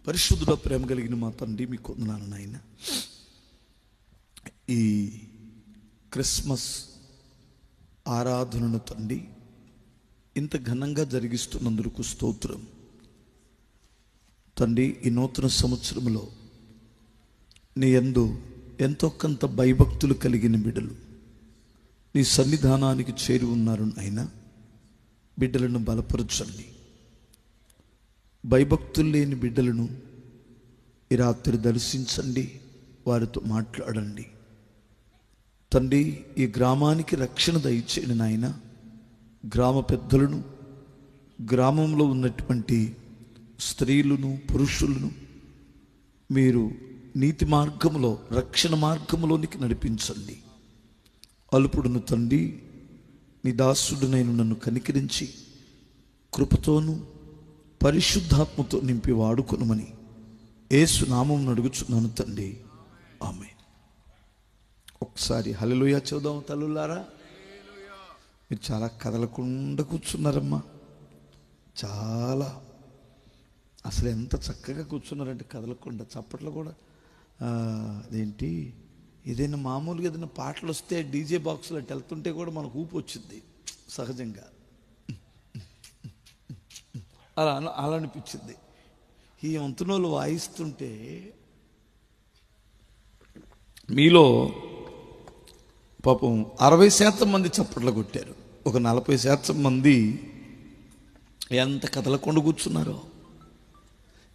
పరిశుద్ధుల ప్రేమ కలిగిన మా తండ్రి, మీకు వందనాలు నాయన. ఈ క్రిస్మస్ ఆరాధనను తండ్రి ఇంత ఘనంగా జరిగిస్తున్నందుకు స్తోత్రం తండ్రి. ఈ నూతన సంవత్సరంలో నీ యందు ఎంతో కొంత భయభక్తులు కలిగిన బిడ్డలు నీ సన్నిధానానికి చేరి ఉన్నారు నాయన. బిడ్డలను బలపరచండి. భయభక్తులు లేని బిడ్డలను ఈ రాత్రి దర్శించండి, వారితో మాట్లాడండి తండ్రి. ఈ గ్రామానికి రక్షణ దయచేయండి నాయన. గ్రామ పెద్దలను, గ్రామంలో ఉన్నటువంటి స్త్రీలను, పురుషులను మీరు నీతి మార్గంలో, రక్షణ మార్గంలోనికి నడిపించండి. అల్పుడును తండ్రి, నీ దాసుడునైన నన్ను కనికరించి కృపతోనూ పరిశుద్ధాత్మతో నింపి వాడుకొనుమని యేసు నామం అడుగుచున్నాను తండ్రి, ఆమేన్. ఒకసారి హల్లెలూయా చూద్దాం తల్లులారా. మీరు చాలా కదలకుండా కూర్చున్నారమ్మా. చాలా అసలు ఎంత చక్కగా కూర్చున్నారంటే కదలకుండా. చప్పట్లు కూడా అదేంటి, ఏదైనా మామూలుగా ఏదైనా పాటలు వస్తే డీజే బాక్స్లో అటు వెళ్తుంటే కూడా మనకు ఊపు వచ్చింది సహజంగా. అలా అనిపించింది. ఈ వంతునోళ్ళు వాయిస్తుంటే మీలో పాపం 60% మంది చప్పట్లు కొట్టారు. ఒక 40% మంది ఎంత కదలకుండా కూర్చున్నారో.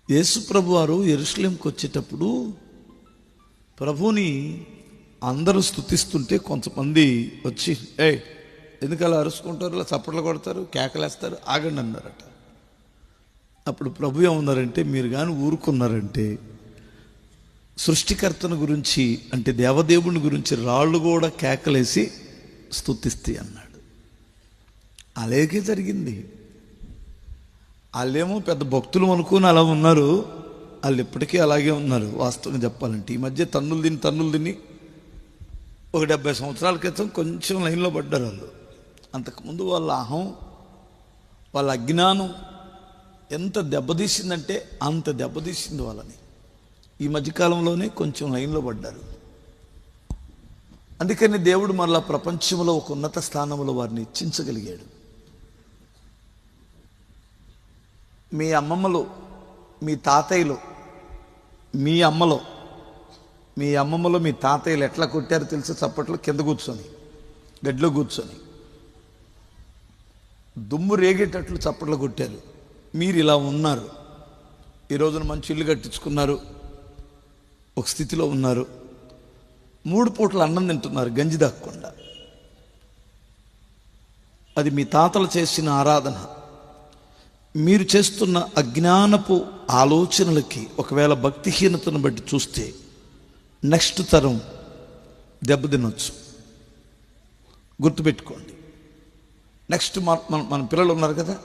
యేసు ప్రభు వారు యెరూషలేంకి వచ్చేటప్పుడు ప్రభుని అందరూ స్తుతిస్తుంటే కొంతమంది వచ్చి ఎందుకు అలా అరుచుకుంటారు, ఇలా చప్పట్లు కొడతారు, కేకలేస్తారు, ఆగండి అన్నారట. అప్పుడు ప్రభు ఏమన్నారంటే, మీరు కానీ ఊరుకున్నారంటే సృష్టికర్తను గురించి, అంటే దేవదేవుని గురించి రాళ్ళు కూడా కేకలేసి స్తుతిస్తాయి అన్నాడు. అలాగే జరిగింది. వాళ్ళేమో పెద్ద భక్తులు అనుకుని అలా ఉన్నారు. వాళ్ళు ఇప్పటికీ అలాగే ఉన్నారు. వాస్తవంగా చెప్పాలంటే ఈ మధ్య తన్నులు తిని ఒక 70 సంవత్సరాల క్రితం కొంచెం లైన్లో పడ్డారు వాళ్ళు. అంతకుముందు వాళ్ళ అహం, వాళ్ళ అజ్ఞానం ఎంత దెబ్బతీసిందంటే అంత దెబ్బతీసింది వాళ్ళని. ఈ మధ్యకాలంలోనే కొంచెం లైన్లో పడ్డారు. అందుకని దేవుడు మరలా ప్రపంచంలో ఒక ఉన్నత స్థానంలో వారిని హెచ్చించగలిగాడు. మీ అమ్మమ్మలు, మీ తాతయ్యలు, మీ అమ్మమ్మలో మీ తాతయ్యలు ఎట్లా కొట్టారో తెలుసు? చప్పట్లు కింద కూర్చొని, గడ్డిలో కూర్చొని దుమ్ము రేగేటట్లు చప్పట్లు కొట్టారు. మీరు ఇలా ఉన్నారు. ఈ రోజున మంచి ఇల్లు కట్టించుకున్నారు, ఒక స్థితిలో ఉన్నారు, 3 పూటలు అన్నం తింటున్నారు గంజి దాక్కుండా. అది మీ తాతలు చేసిన ఆరాధన. మీరు చేస్తున్న అజ్ఞానపు ఆలోచనలకి ఒకవేళ భక్తిహీనతను బట్టి చూస్తే నెక్స్ట్ తరం దెబ్బతినొచ్చు. గుర్తుపెట్టుకోండి. నెక్స్ట్ మన పిల్లలు ఉన్నారు కదా,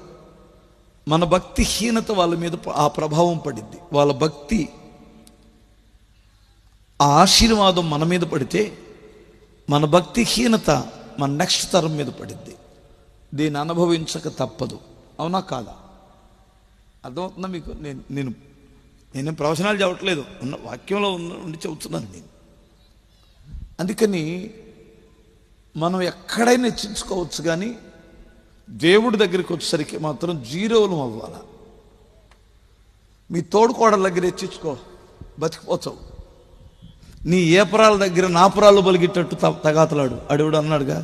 మన భక్తిహీనత వాళ్ళ మీద ఆ ప్రభావం పడింది. వాళ్ళ భక్తి, ఆ ఆశీర్వాదం మన మీద పడితే మన భక్తిహీనత మన నెక్స్ట్ తరం మీద పడింది. దీన్ని అనుభవించక తప్పదు. అవునా కాదా? అర్థమవుతుందా మీకు? నేనేం ప్రవచనాలు చెప్పట్లేదు, ఉన్న వాక్యంలో ఉండి చెబుతున్నాను నేను. అందుకని మనం ఎక్కడైనా హెచ్చించుకోవచ్చు, కానీ దేవుడి దగ్గరికి వచ్చేసరికి మాత్రం జీరోలు అవ్వాలి. మీ తోడుకోడల దగ్గర హెచ్చించుకో, బతికిపోతావు. నీ ఏపరాల దగ్గర నాపురాలు బలిగేటట్టు తగాతలాడు. అడుగుడు అన్నాడుగా.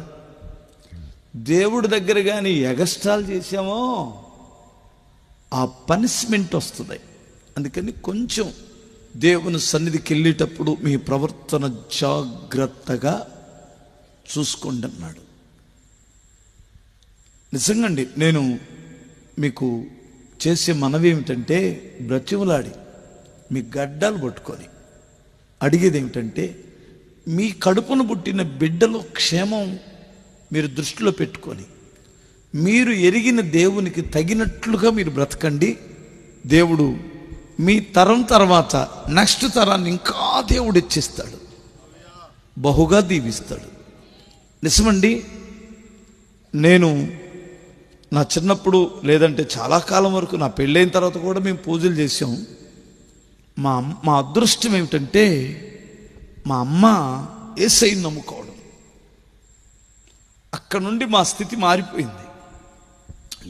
దేవుడి దగ్గర కానీ ఎగస్ట్రాలు చేసామో ఆ పనిష్మెంట్ వస్తుంది. అందుకని కొంచెం దేవుని సన్నిధికి వెళ్ళేటప్పుడు మీ ప్రవర్తన జాగ్రత్తగా చూసుకోండి అన్నాడు. నిజంగా అండి, నేను మీకు చేసే మనవి ఏమిటంటే, బ్రతిమలాడి మీ గడ్డాలు పట్టుకొని అడిగేది ఏమిటంటే, మీ కడుపును పుట్టిన బిడ్డలో క్షేమం మీరు దృష్టిలో పెట్టుకొని మీరు ఎరిగిన దేవునికి తగినట్లుగా మీరు బ్రతకండి. దేవుడు మీ తరం తర్వాత నెక్స్ట్ తరాన్ని ఇంకా దేవుడు హెచ్చిస్తాడు, బహుగా దీవిస్తాడు. నిజమండి. నేను నా చిన్నప్పుడు, లేదంటే చాలా కాలం వరకు, నా పెళ్ళైన తర్వాత కూడా మేము పూజలు చేసాం. మా అదృష్టం ఏమిటంటే మా అమ్మ యేసయ్యను నమ్ముకోవడం. అక్కడ నుండి మా స్థితి మారిపోయింది.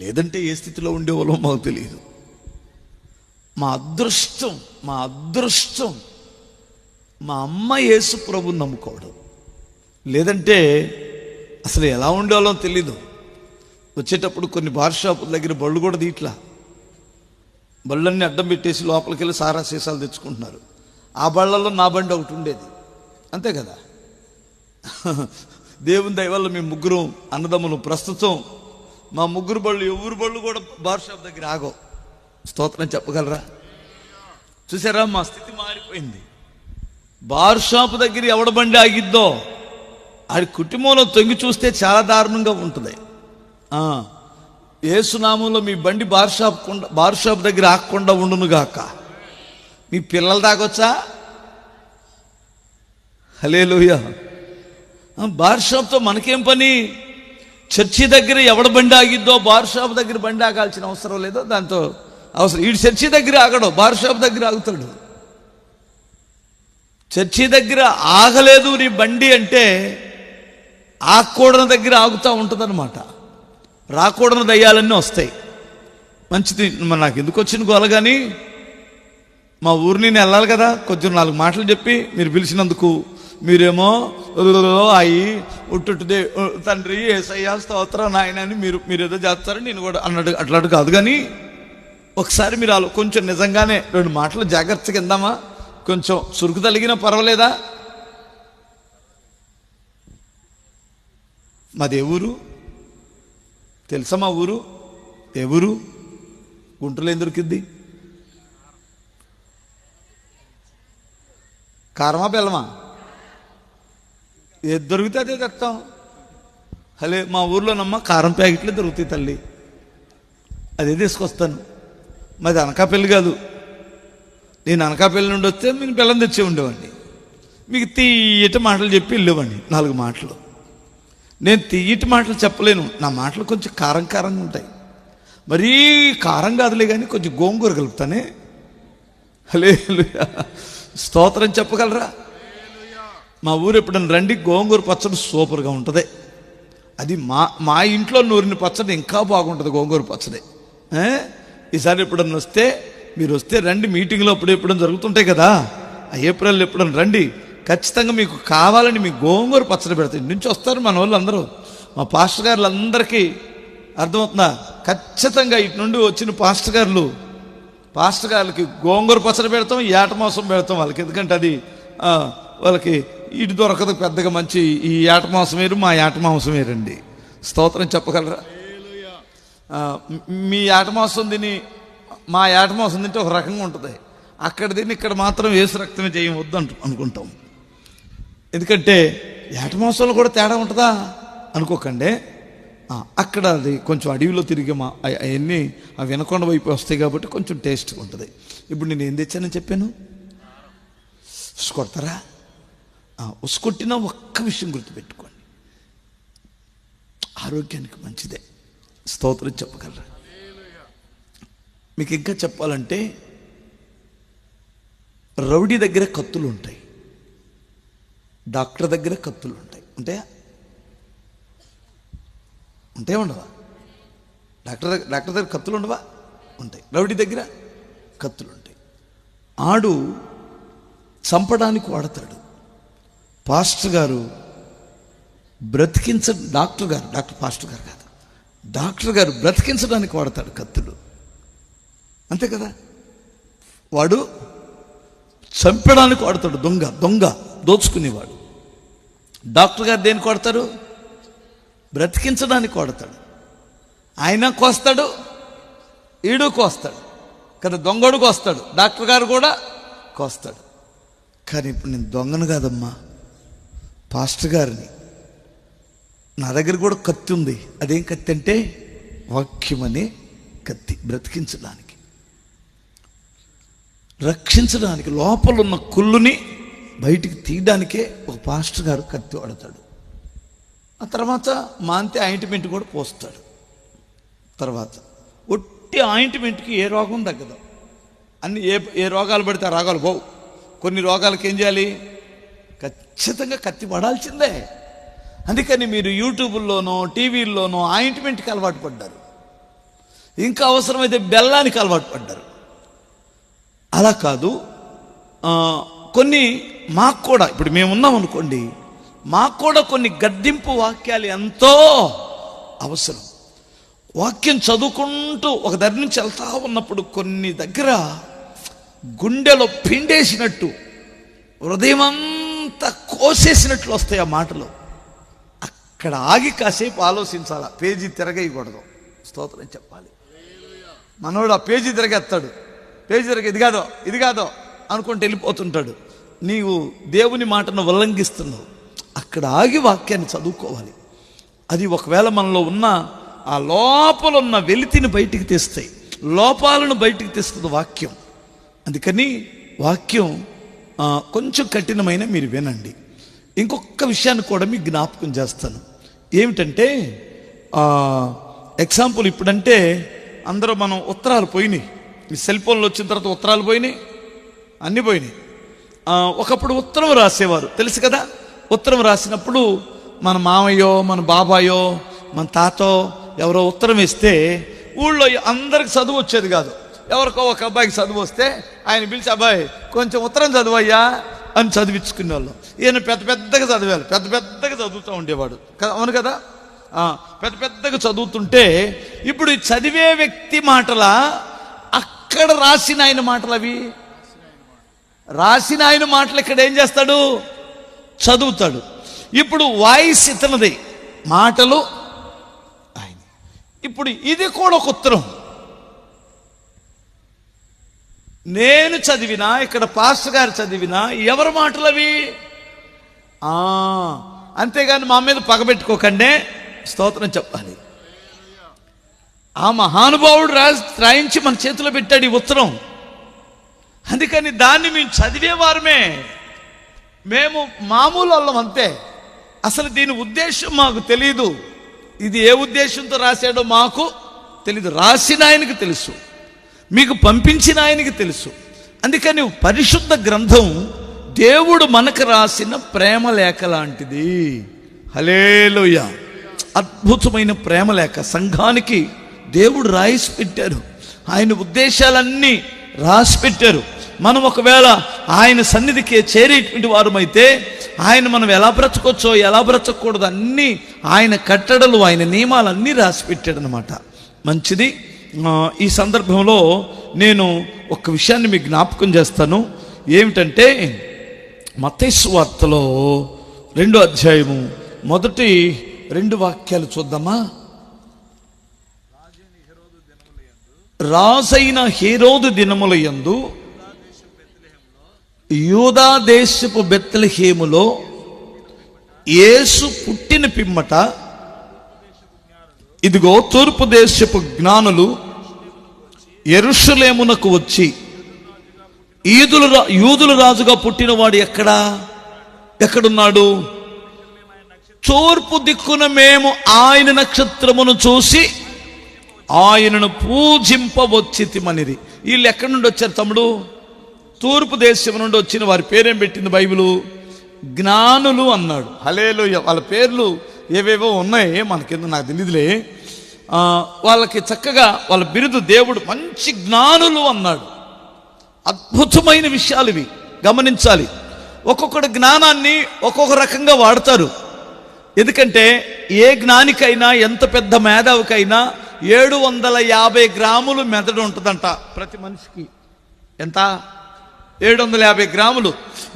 లేదంటే ఏ స్థితిలో ఉండేవాళ్ళో మాకు తెలియదు. మా అదృష్టం మా అమ్మ యేసు ప్రభుని నమ్ముకోవడం. లేదంటే అసలు ఎలా ఉండేవాళ్ళో తెలీదు. వచ్చేటప్పుడు కొన్ని బార్ షాపుల దగ్గర బళ్ళు కూడా దీట్లా, బళ్ళన్నీ అడ్డం పెట్టేసి లోపలికి వెళ్ళి సారా సీసాలు తెచ్చుకుంటున్నారు. ఆ బళ్ళల్లో నా బండి ఒకటి ఉండేది, అంతే కదా. దేవుని దయ వల్ల మేము ముగ్గురు అన్నదమ్ములు. ప్రస్తుతం మా ముగ్గురు బళ్ళు ఎవరు బళ్ళు కూడా బార్ షాప్ దగ్గర ఆగవు. స్తోత్రం చెప్పగలరా? చూసారా, మా స్థితి మారిపోయింది. బార్ షాప్ దగ్గర ఎవడ బండి ఆగిద్దో ఆడి కుటుంబంలో తొంగి చూస్తే చాలా దారుణంగా ఉంటుంది. యేసునామంలో మీ బండి బార్ షాప్ దగ్గర ఆగకుండా ఉండునుగాక. మీ పిల్లలు తాగొచ్చా? హల్లెలూయా. బార్ షాప్తో మనకేం పని? చర్చి దగ్గర ఎవడ బండి ఆగిద్దో బార్ షాప్ దగ్గర బండి ఆగాల్సిన అవసరం లేదో దాంతో అవసరం. వీడు చర్చి దగ్గర ఆగడు, బార్ షాప్ దగ్గర ఆగుతాడు. చర్చి దగ్గర ఆగలేదు నీ బండి అంటే ఆగకూడని దగ్గర ఆగుతూ ఉంటుందన్నమాట. రాకూడని దయ్యాలన్నీ వస్తాయి. మంచిది, నాకు ఎందుకు వచ్చిన గోల. కానీ మా ఊరిని నేను వెళ్ళాలి కదా, కొంచెం 4 మాటలు చెప్పి మీరు పిలిచినందుకు మీరేమో అయ్యి ఉట్టుదే తండ్రి యేసయ్యా స్తోత్రం నాయన అని మీరేదో చేస్తారు, నేను కూడా అట్లాంటి కాదు. కానీ ఒకసారి మీరు కొంచెం నిజంగానే 2 మాటలు జాగ్రత్తగా ఇందామా? కొంచెం సురుకు తలిగినా పర్వాలేదా? మాది ఏ ఊరు తెలుసా? మా ఊరు ఏ ఊరు? గుంటూరులో ఏం దొరికిద్ది? కారమా బెల్లమా? ఏది దొరికితే అదే తెస్తాం. హలే, మా ఊర్లోనమ్మా కారం ప్యాకెట్లే దొరుకుతాయి తల్లి, అదే తీసుకొస్తాను. మాది అనకాపల్లి కాదు. నేను అనకాపల్లి నుండి వస్తే నేను బెల్లం తెచ్చే ఉండేవాడిని. మీకు తీయటి మాటలు చెప్పి వెళ్ళేవాడిని 4 మాటలు. నేను తీయటి మాటలు చెప్పలేను, నా మాటలు కొంచెం కారంగా ఉంటాయి. మరీ కారం కాదులే కానీ కొంచెం గోంగూర కలుపుతానే. హల్లెలూయా, స్తోత్రం చెప్పగలరా? మా ఊరు ఎప్పుడైనా రండి, గోంగూర పచ్చడి సూపర్గా ఉంటుంది. అది మా ఇంట్లో నూరిన పచ్చడి ఇంకా బాగుంటుంది, గోంగూర పచ్చడి. ఈసారి ఎప్పుడన్నా వస్తే మీరు వస్తే రండి. మీటింగ్లో ఎప్పుడైనా జరుగుతుంటాయి కదా, ఏప్రిల్ ఎప్పుడన్నా రండి. ఖచ్చితంగా మీకు కావాలని మీకు గోంగూర పచ్చడి పెడతాయి. ఇంటి నుంచి వస్తారు మన వాళ్ళు అందరూ, మా పాస్టర్ గారులందరికీ అర్థమవుతుందా? ఖచ్చితంగా ఇటు నుండి వచ్చిన పాస్టర్ గారులకి గోంగూర పచ్చడి పెడతాం, ఏట మాంసం పెడతాం వాళ్ళకి. ఎందుకంటే అది వాళ్ళకి ఇటు దొరకదు పెద్దగా. మంచి ఈ ఏట మాంసం వేరు, మా ఏట మాంసం వేరండి. స్తోత్రం చెప్పగలరా? మీ ఏట మాంసం తిని మా ఏట మాంసం తింటే ఒక రకంగా ఉంటుంది. అక్కడ తిని ఇక్కడ మాత్రం యేసు రక్తమే చేయవద్దు అనుకుంటాం. ఎందుకంటే ఏట మాంసంలో కూడా తేడా ఉంటుందా అనుకోకండి. అక్కడ అది కొంచెం అడవిలో తిరిగి అవన్నీ అవి వినకొండ వైపు వస్తాయి కాబట్టి కొంచెం టేస్ట్గా ఉంటుంది. ఇప్పుడు నేను ఏం తెచ్చానని చెప్పాను? ఉసుకొడతారా? ఉసుకొట్టిన ఒక్క విషయం గుర్తుపెట్టుకోండి, ఆరోగ్యానికి మంచిదే. స్తోత్రం చెప్పగలరా? మీకు ఇంకా చెప్పాలంటే రౌడీ దగ్గర కత్తులు ఉంటాయి, డాక్టర్ దగ్గర కత్తులు ఉంటాయి. ఉంటాయా ఉండవా? డాక్టర్ దగ్గర కత్తులు ఉండవా? ఉంటాయి. రౌడీ దగ్గర కత్తులు ఉంటాయి. ఆడు చంపడానికి వాడతాడు. పాస్టర్ గారు పాస్టర్ గారు కాదు, డాక్టర్ గారు బ్రతికించడానికి వాడతాడు కత్తులు, అంతే కదా. వాడు చంపడానికి వాడతాడు, దొంగ దోచుకునేవాడు. డాక్టర్ గారు దేనికి వాడతారు? బ్రతికించడానికి వాడతాడు. ఆయన కోస్తాడు, ఈడు కోస్తాడు కదా, దొంగడు కోస్తాడు, డాక్టర్ గారు కూడా కోస్తాడు. కానీ ఇప్పుడు నేను దొంగను కాదమ్మా, పాస్టర్ గారిని. నా దగ్గర కూడా కత్తి ఉంది. అదేం కత్తి అంటే వాక్యమనే కత్తి. బ్రతికించడానికి, రక్షించడానికి, లోపల ఉన్న కుళ్ళుని బయటికి తీయడానికే ఒక పాస్టర్ గారు కత్తి వాడతాడు. ఆ తర్వాత మాంతే ఆయింట్మెంట్ కూడా పోస్తాడు. తర్వాత ఒట్టి ఆయింట్మెంట్కి ఏ రోగం తగ్గదు. అన్ని ఏ రోగాలు పడితే ఆ రోగాలు పోవు. కొన్ని రోగాలకి ఏం చేయాలి? ఖచ్చితంగా కత్తి పడాల్సిందే. అందుకని మీరు యూట్యూబ్లోనో టీవీల్లోనో ఆయింట్మెంట్కి అలవాటు పడ్డారు, ఇంకా అవసరమైతే బెల్లానికి అలవాటు పడ్డారు. అలా కాదు, కొన్ని మాకు కూడా ఇప్పుడు మేమున్నాం అనుకోండి, మాకు కూడా కొన్ని గద్దింపు వాక్యాలు ఎంతో అవసరం. వాక్యం చదువుకుంటూ ఒక దగ్గర నుంచి వెళ్తా ఉన్నప్పుడు కొన్ని దగ్గర గుండెలో పిండేసినట్టు, హృదయం అంతా కోసేసినట్లు వస్తాయి ఆ మాటలు. అక్కడ ఆగి కాసేపు ఆలోచించాలా, పేజీ తిరగేయకూడదు. స్తోత్రం చెప్పాలి. మనోడు ఆ పేజీ తిరగేస్తాడు, పేజీ తిరగ ఇది కాదో అనుకుంటూ వెళ్ళిపోతుంటాడు. నీవు దేవుని మాటను ఉల్లంఘిస్తున్నావు. అక్కడ ఆగి వాక్యాన్ని చదువుకోవాలి. అది ఒకవేళ మనలో ఉన్న ఆ లోపల ఉన్న వెలితిని బయటికి తెస్తాయి, లోపాలను బయటికి తెస్తుంది వాక్యం. అందుకని వాక్యం కొంచెం కఠినమైన మీరు వినండి. ఇంకొక విషయాన్ని కూడా మీకు జ్ఞాపకం చేస్తాను. ఏమిటంటే ఎగ్జాంపుల్, ఇప్పుడంటే అందరూ మనం ఉత్తరాలు పోయినాయి, ఈ సెల్ ఫోన్లు వచ్చిన తర్వాత ఉత్తరాలు పోయినాయి, అన్నీ పోయినాయి. ఒకప్పుడు ఉత్తరం రాసేవారు, తెలుసు కదా. ఉత్తరం రాసినప్పుడు మన మామయ్యో మన బాబాయో మన తాతో ఎవరో ఉత్తరం వేస్తే ఊళ్ళో అందరికి చదువు వచ్చేది కాదు. ఎవరికో ఒక అబ్బాయికి చదువు వస్తే ఆయన పిలిచి, అబ్బాయి కొంచెం ఉత్తరం చదువయ్యా అని చదివించుకునే వాళ్ళం. ఈయన పెద్దగా చదివారు, పెద్దగా చదువుతూ ఉండేవాడు. అవును కదా. పెద్దగా చదువుతుంటే ఇప్పుడు చదివే వ్యక్తి మాటల, అక్కడ రాసిన ఆయన మాటలు, అవి రాసిన ఆయన మాటలు ఇక్కడ ఏం చేస్తాడు? చదువుతాడు. ఇప్పుడు వాయిస్ ఇతనది, మాటలు ఆయన. ఇప్పుడు ఇది కూడా ఒక ఉత్తరం. నేను చదివినా, ఇక్కడ పాస్టర్ గారు చదివినా ఎవరి మాటలు అవి? అంతేగాని మా మీద పగబెట్టుకోకండి, స్తోత్రం చెప్పాలి. ఆ మహానుభావుడు రాయించి మన చేతిలో పెట్టాడు ఈ ఉత్తరం. అందుకని దాన్ని మేము చదివేవారమే, మేము మామూలు వాళ్ళం అంతే. అసలు దీని ఉద్దేశం మాకు తెలీదు, ఇది ఏ ఉద్దేశంతో రాశాడో మాకు తెలీదు. రాసిన ఆయనకి తెలుసు, మీకు పంపించిన ఆయనకి తెలుసు. అందుకని పరిశుద్ధ గ్రంథం దేవుడు మనకు రాసిన ప్రేమ లేఖ లాంటిది. హల్లెలూయా. అద్భుతమైన ప్రేమ లేఖ సంఘానికి దేవుడు రాసి పెట్టారు. ఆయన ఉద్దేశాలన్నీ రాసి పెట్టారు. మనం ఒకవేళ ఆయన సన్నిధికి చేరేటువంటి వారమైతే ఆయన మనం ఎలా బ్రతకొచ్చో ఎలా బ్రతకూడదు అన్నీ ఆయన కట్టడలు, ఆయన నియమాలు అన్నీ రాసి పెట్టాడు అన్నమాట. మంచిది. ఈ సందర్భంలో నేను ఒక విషయాన్ని మీకు జ్ఞాపకం చేస్తాను. ఏమిటంటే మత్తయి సువార్తలో 2వ అధ్యాయము మొదటి 2 వాక్యాలు చూద్దామా. రాజైన హేరోదు దినముల యందు యూదా దేశపు బెత్లెహేములో యేసు పుట్టిన పిమ్మట ఇదిగో తూర్పు దేశపు జ్ఞానులు యెరూషలేమునకు వచ్చి, యూదుల రాజుగా పుట్టినవాడు ఎక్కడున్నాడు? తూర్పు దిక్కున మేము ఆయన నక్షత్రమును చూసి ఆయనను పూజింపవచ్చితిమనిది. వీళ్ళు ఎక్కడి నుండి వచ్చారు తమ్ముడు? తూర్పు దేశం నుండి వచ్చిన వారి పేరేం పెట్టింది బైబిలు? జ్ఞానులు అన్నాడు. హల్లెలూయా. వాళ్ళ పేర్లు ఏవేవో ఉన్నాయి, మనకింద నాకు తెలియదులే. వాళ్ళకి చక్కగా వాళ్ళ బిరుదు దేవుడు మంచి జ్ఞానులు అన్నాడు. అద్భుతమైన విషయాలు ఇవి, గమనించాలి. ఒక్కొక్కటి జ్ఞానాన్ని ఒక్కొక్క రకంగా వాడతారు. ఎందుకంటే ఏ జ్ఞానికైనా, ఎంత పెద్ద మేధావికైనా 750 గ్రాములు మెదడు ఉంటుందంట ప్రతి మనిషికి. ఎంత? 750 గ్రాములు.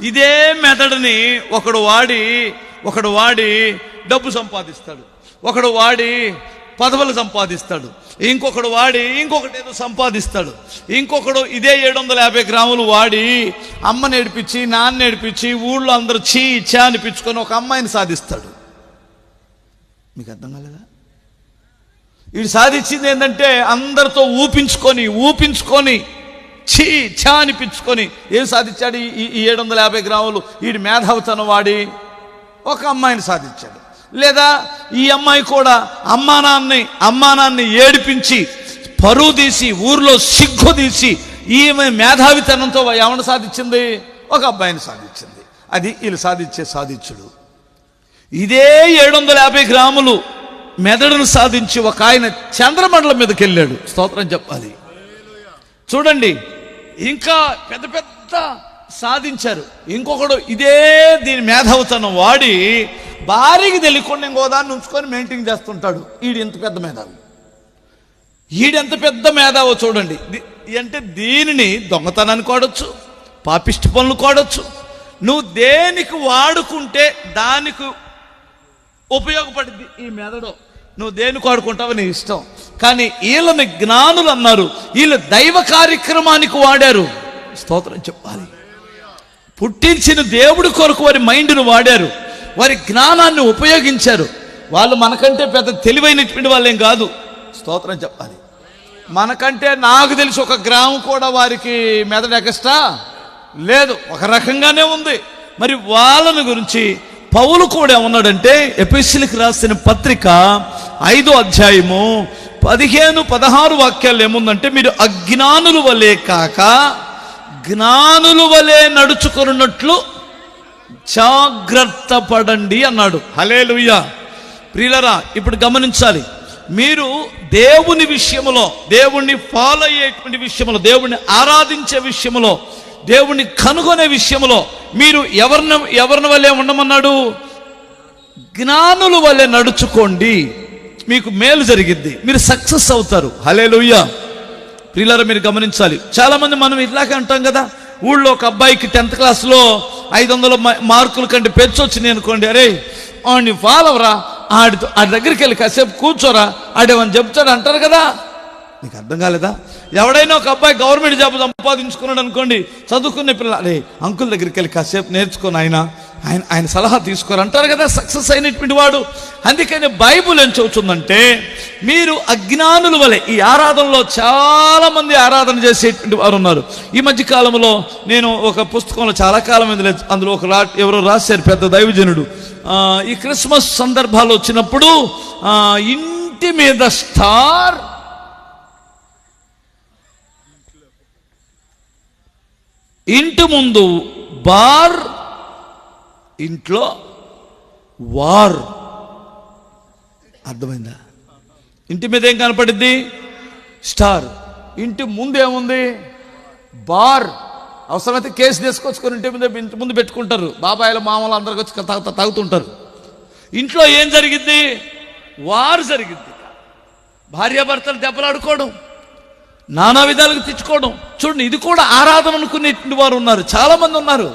ఇదే మెదడుని ఒకడు వాడి డబ్బు సంపాదిస్తాడు, ఒకడు వాడి పదవులు సంపాదిస్తాడు, ఇంకొకడు వాడి ఇంకొకటి ఏదో సంపాదిస్తాడు, ఇంకొకడు ఇదే 750 గ్రాములు వాడి అమ్మ నేర్పించి నాన్న నేర్పించి ఊళ్ళో అందరూ చీ చా అనిపించుకొని ఒక అమ్మాయిని సాధిస్తాడు. మీకు అర్థం కాలేదా? వీడు సాధించింది ఏంటంటే అందరితో ఊపించుకొని చీ చా అనిపించుకొని ఏం సాధించాడు? ఈ 750 గ్రాములు వీడి మేధావితనం వాడి ఒక అమ్మాయిని సాధించాడు. లేదా ఈ అమ్మాయి కూడా అమ్మా నాన్ని ఏడిపించి పరువు తీసి ఊర్లో సిగ్గు తీసి ఈమె మేధావితనంతో ఏమన్నా సాధించింది? ఒక అబ్బాయిని సాధించింది. అది వీళ్ళు సాధించుడు. ఇదే 750 గ్రాములు మెదడును సాధించి ఒక ఆయన చంద్రమండలం మీదకి వెళ్ళాడు. స్తోత్రం చెప్పాలి. చూడండి, ఇంకా పెద్ద పెద్ద సాధించారు. ఇంకొకడు ఇదే దీని మేధావితనం వాడి భార్యకి తెలియకుండా ఇంకోదాన్ని ఉంచుకొని మెయింటైన్ చేస్తుంటాడు. ఈడెంత పెద్ద మేధావో చూడండి. అంటే దీనిని దొంగతనాన్ని కోడొచ్చు, పాపిష్టి పనులు కోడొచ్చు. నువ్వు దేనికి వాడుకుంటే దానికి ఉపయోగపడింది ఈ మెదడు. నువ్వు దేనికి వాడుకుంటావు నీ ఇష్టం. కానీ వీళ్ళని జ్ఞానులు అన్నారు. వీళ్ళు దైవ కార్యక్రమానికి వాడారు. స్తోత్రం చెప్పాలి. పుట్టించిన దేవుడి కొరకు వారి మైండ్ను వాడారు, వారి జ్ఞానాన్ని ఉపయోగించారు. వాళ్ళు మనకంటే పెద్ద తెలివైనటువంటి వాళ్ళేం కాదు. స్తోత్రం చెప్పాలి. మనకంటే నాకు తెలిసి 1 గ్రాము కూడా వారికి మెదడు ఎక్స్ట్రా లేదు, ఒక రకంగానే ఉంది. మరి వాళ్ళని గురించి పౌలు కూడా ఏమన్నాడంటే, ఎఫెసీయులకు రాసిన పత్రిక 5వ అధ్యాయము 15-16 వాక్యాలు ఏముందంటే, మీరు అజ్ఞానుల వలె కాక జ్ఞానుల వలె నడుచుకున్నట్లు జాగ్రత్త పడండి అన్నాడు. హల్లెలూయా. ప్రియులారా, ఇప్పుడు గమనించాలి. మీరు దేవుని విషయంలో, దేవుణ్ణి ఫాలో అయ్యేటువంటి విషయంలో, దేవుణ్ణి ఆరాధించే విషయంలో, దేవుణ్ణి కనుగొనే విషయంలో మీరు ఎవరిని వల్లే ఉండమన్నాడు? జ్ఞానుల వల్లే నడుచుకోండి, మీకు మేలు జరిగిద్ది, మీరు సక్సెస్ అవుతారు. హల్లెలూయా. ప్రియులారా, మీరు గమనించాలి. చాలా మంది మనం ఇట్లాగే అంటాం కదా, ఊళ్ళో ఒక అబ్బాయికి 10th క్లాస్లో 500 మార్కుల కంటే పెంచొచ్చినాయి అనుకోండి, అరే ఆడిని ఫాలో అవరా, ఆడి దగ్గరికి వెళ్ళి కాసేపు కూర్చోరా, ఆడేమని చెప్తాడు అంటారు కదా. నీకు అర్థం కాలేదా? ఎవడైనా ఒక అబ్బాయి గవర్నమెంట్ జాబ్ సంపాదించుకున్నాడు అనుకోండి, చదువుకునే పిల్లలు, అరే అంకుల్ దగ్గరికి వెళ్ళి కాసేపు నేర్చుకొని ఆయన సలహా తీసుకోరు అంటారు కదా, సక్సెస్ అయినటువంటి వాడు. అందుకని బైబుల్ ఏం చెబుతుందంటే, మీరు అజ్ఞానుల వలె. ఈ ఆరాధనలో చాలా మంది ఆరాధన చేసేటువంటి వారు ఉన్నారు. ఈ మధ్య కాలంలో నేను ఒక పుస్తకంలో, చాలా కాలం అందులో ఎవరో రాశారు, పెద్ద దైవజనుడు, ఈ క్రిస్మస్ సందర్భాలు వచ్చినప్పుడు ఇంటి మీద స్టార్, ఇంటి ముందు బార్, ఇంట్లో వార్. అర్థమైందా? ఇంటి మీద ఏం కనపడింది? స్టార్. ఇంటి ముందు ఏముంది? బార్. అవసరమైతే కేసు తీసుకొచ్చుకొని ఇంటి ముందు పెట్టుకుంటారు. బాబాయిలు మామూలు అందరికి వచ్చి తాగుతుంటారు. ఇంట్లో ఏం జరిగింది? వార్ జరిగింది. భార్యాభర్తలు దెబ్బలాడుకోవడం, నానా విధాలుగా తెచ్చుకోవడం. చూడండి, ఇది కూడా ఆరాధన అనుకునేటువంటి వారు ఉన్నారు, చాలా మంది ఉన్నారు.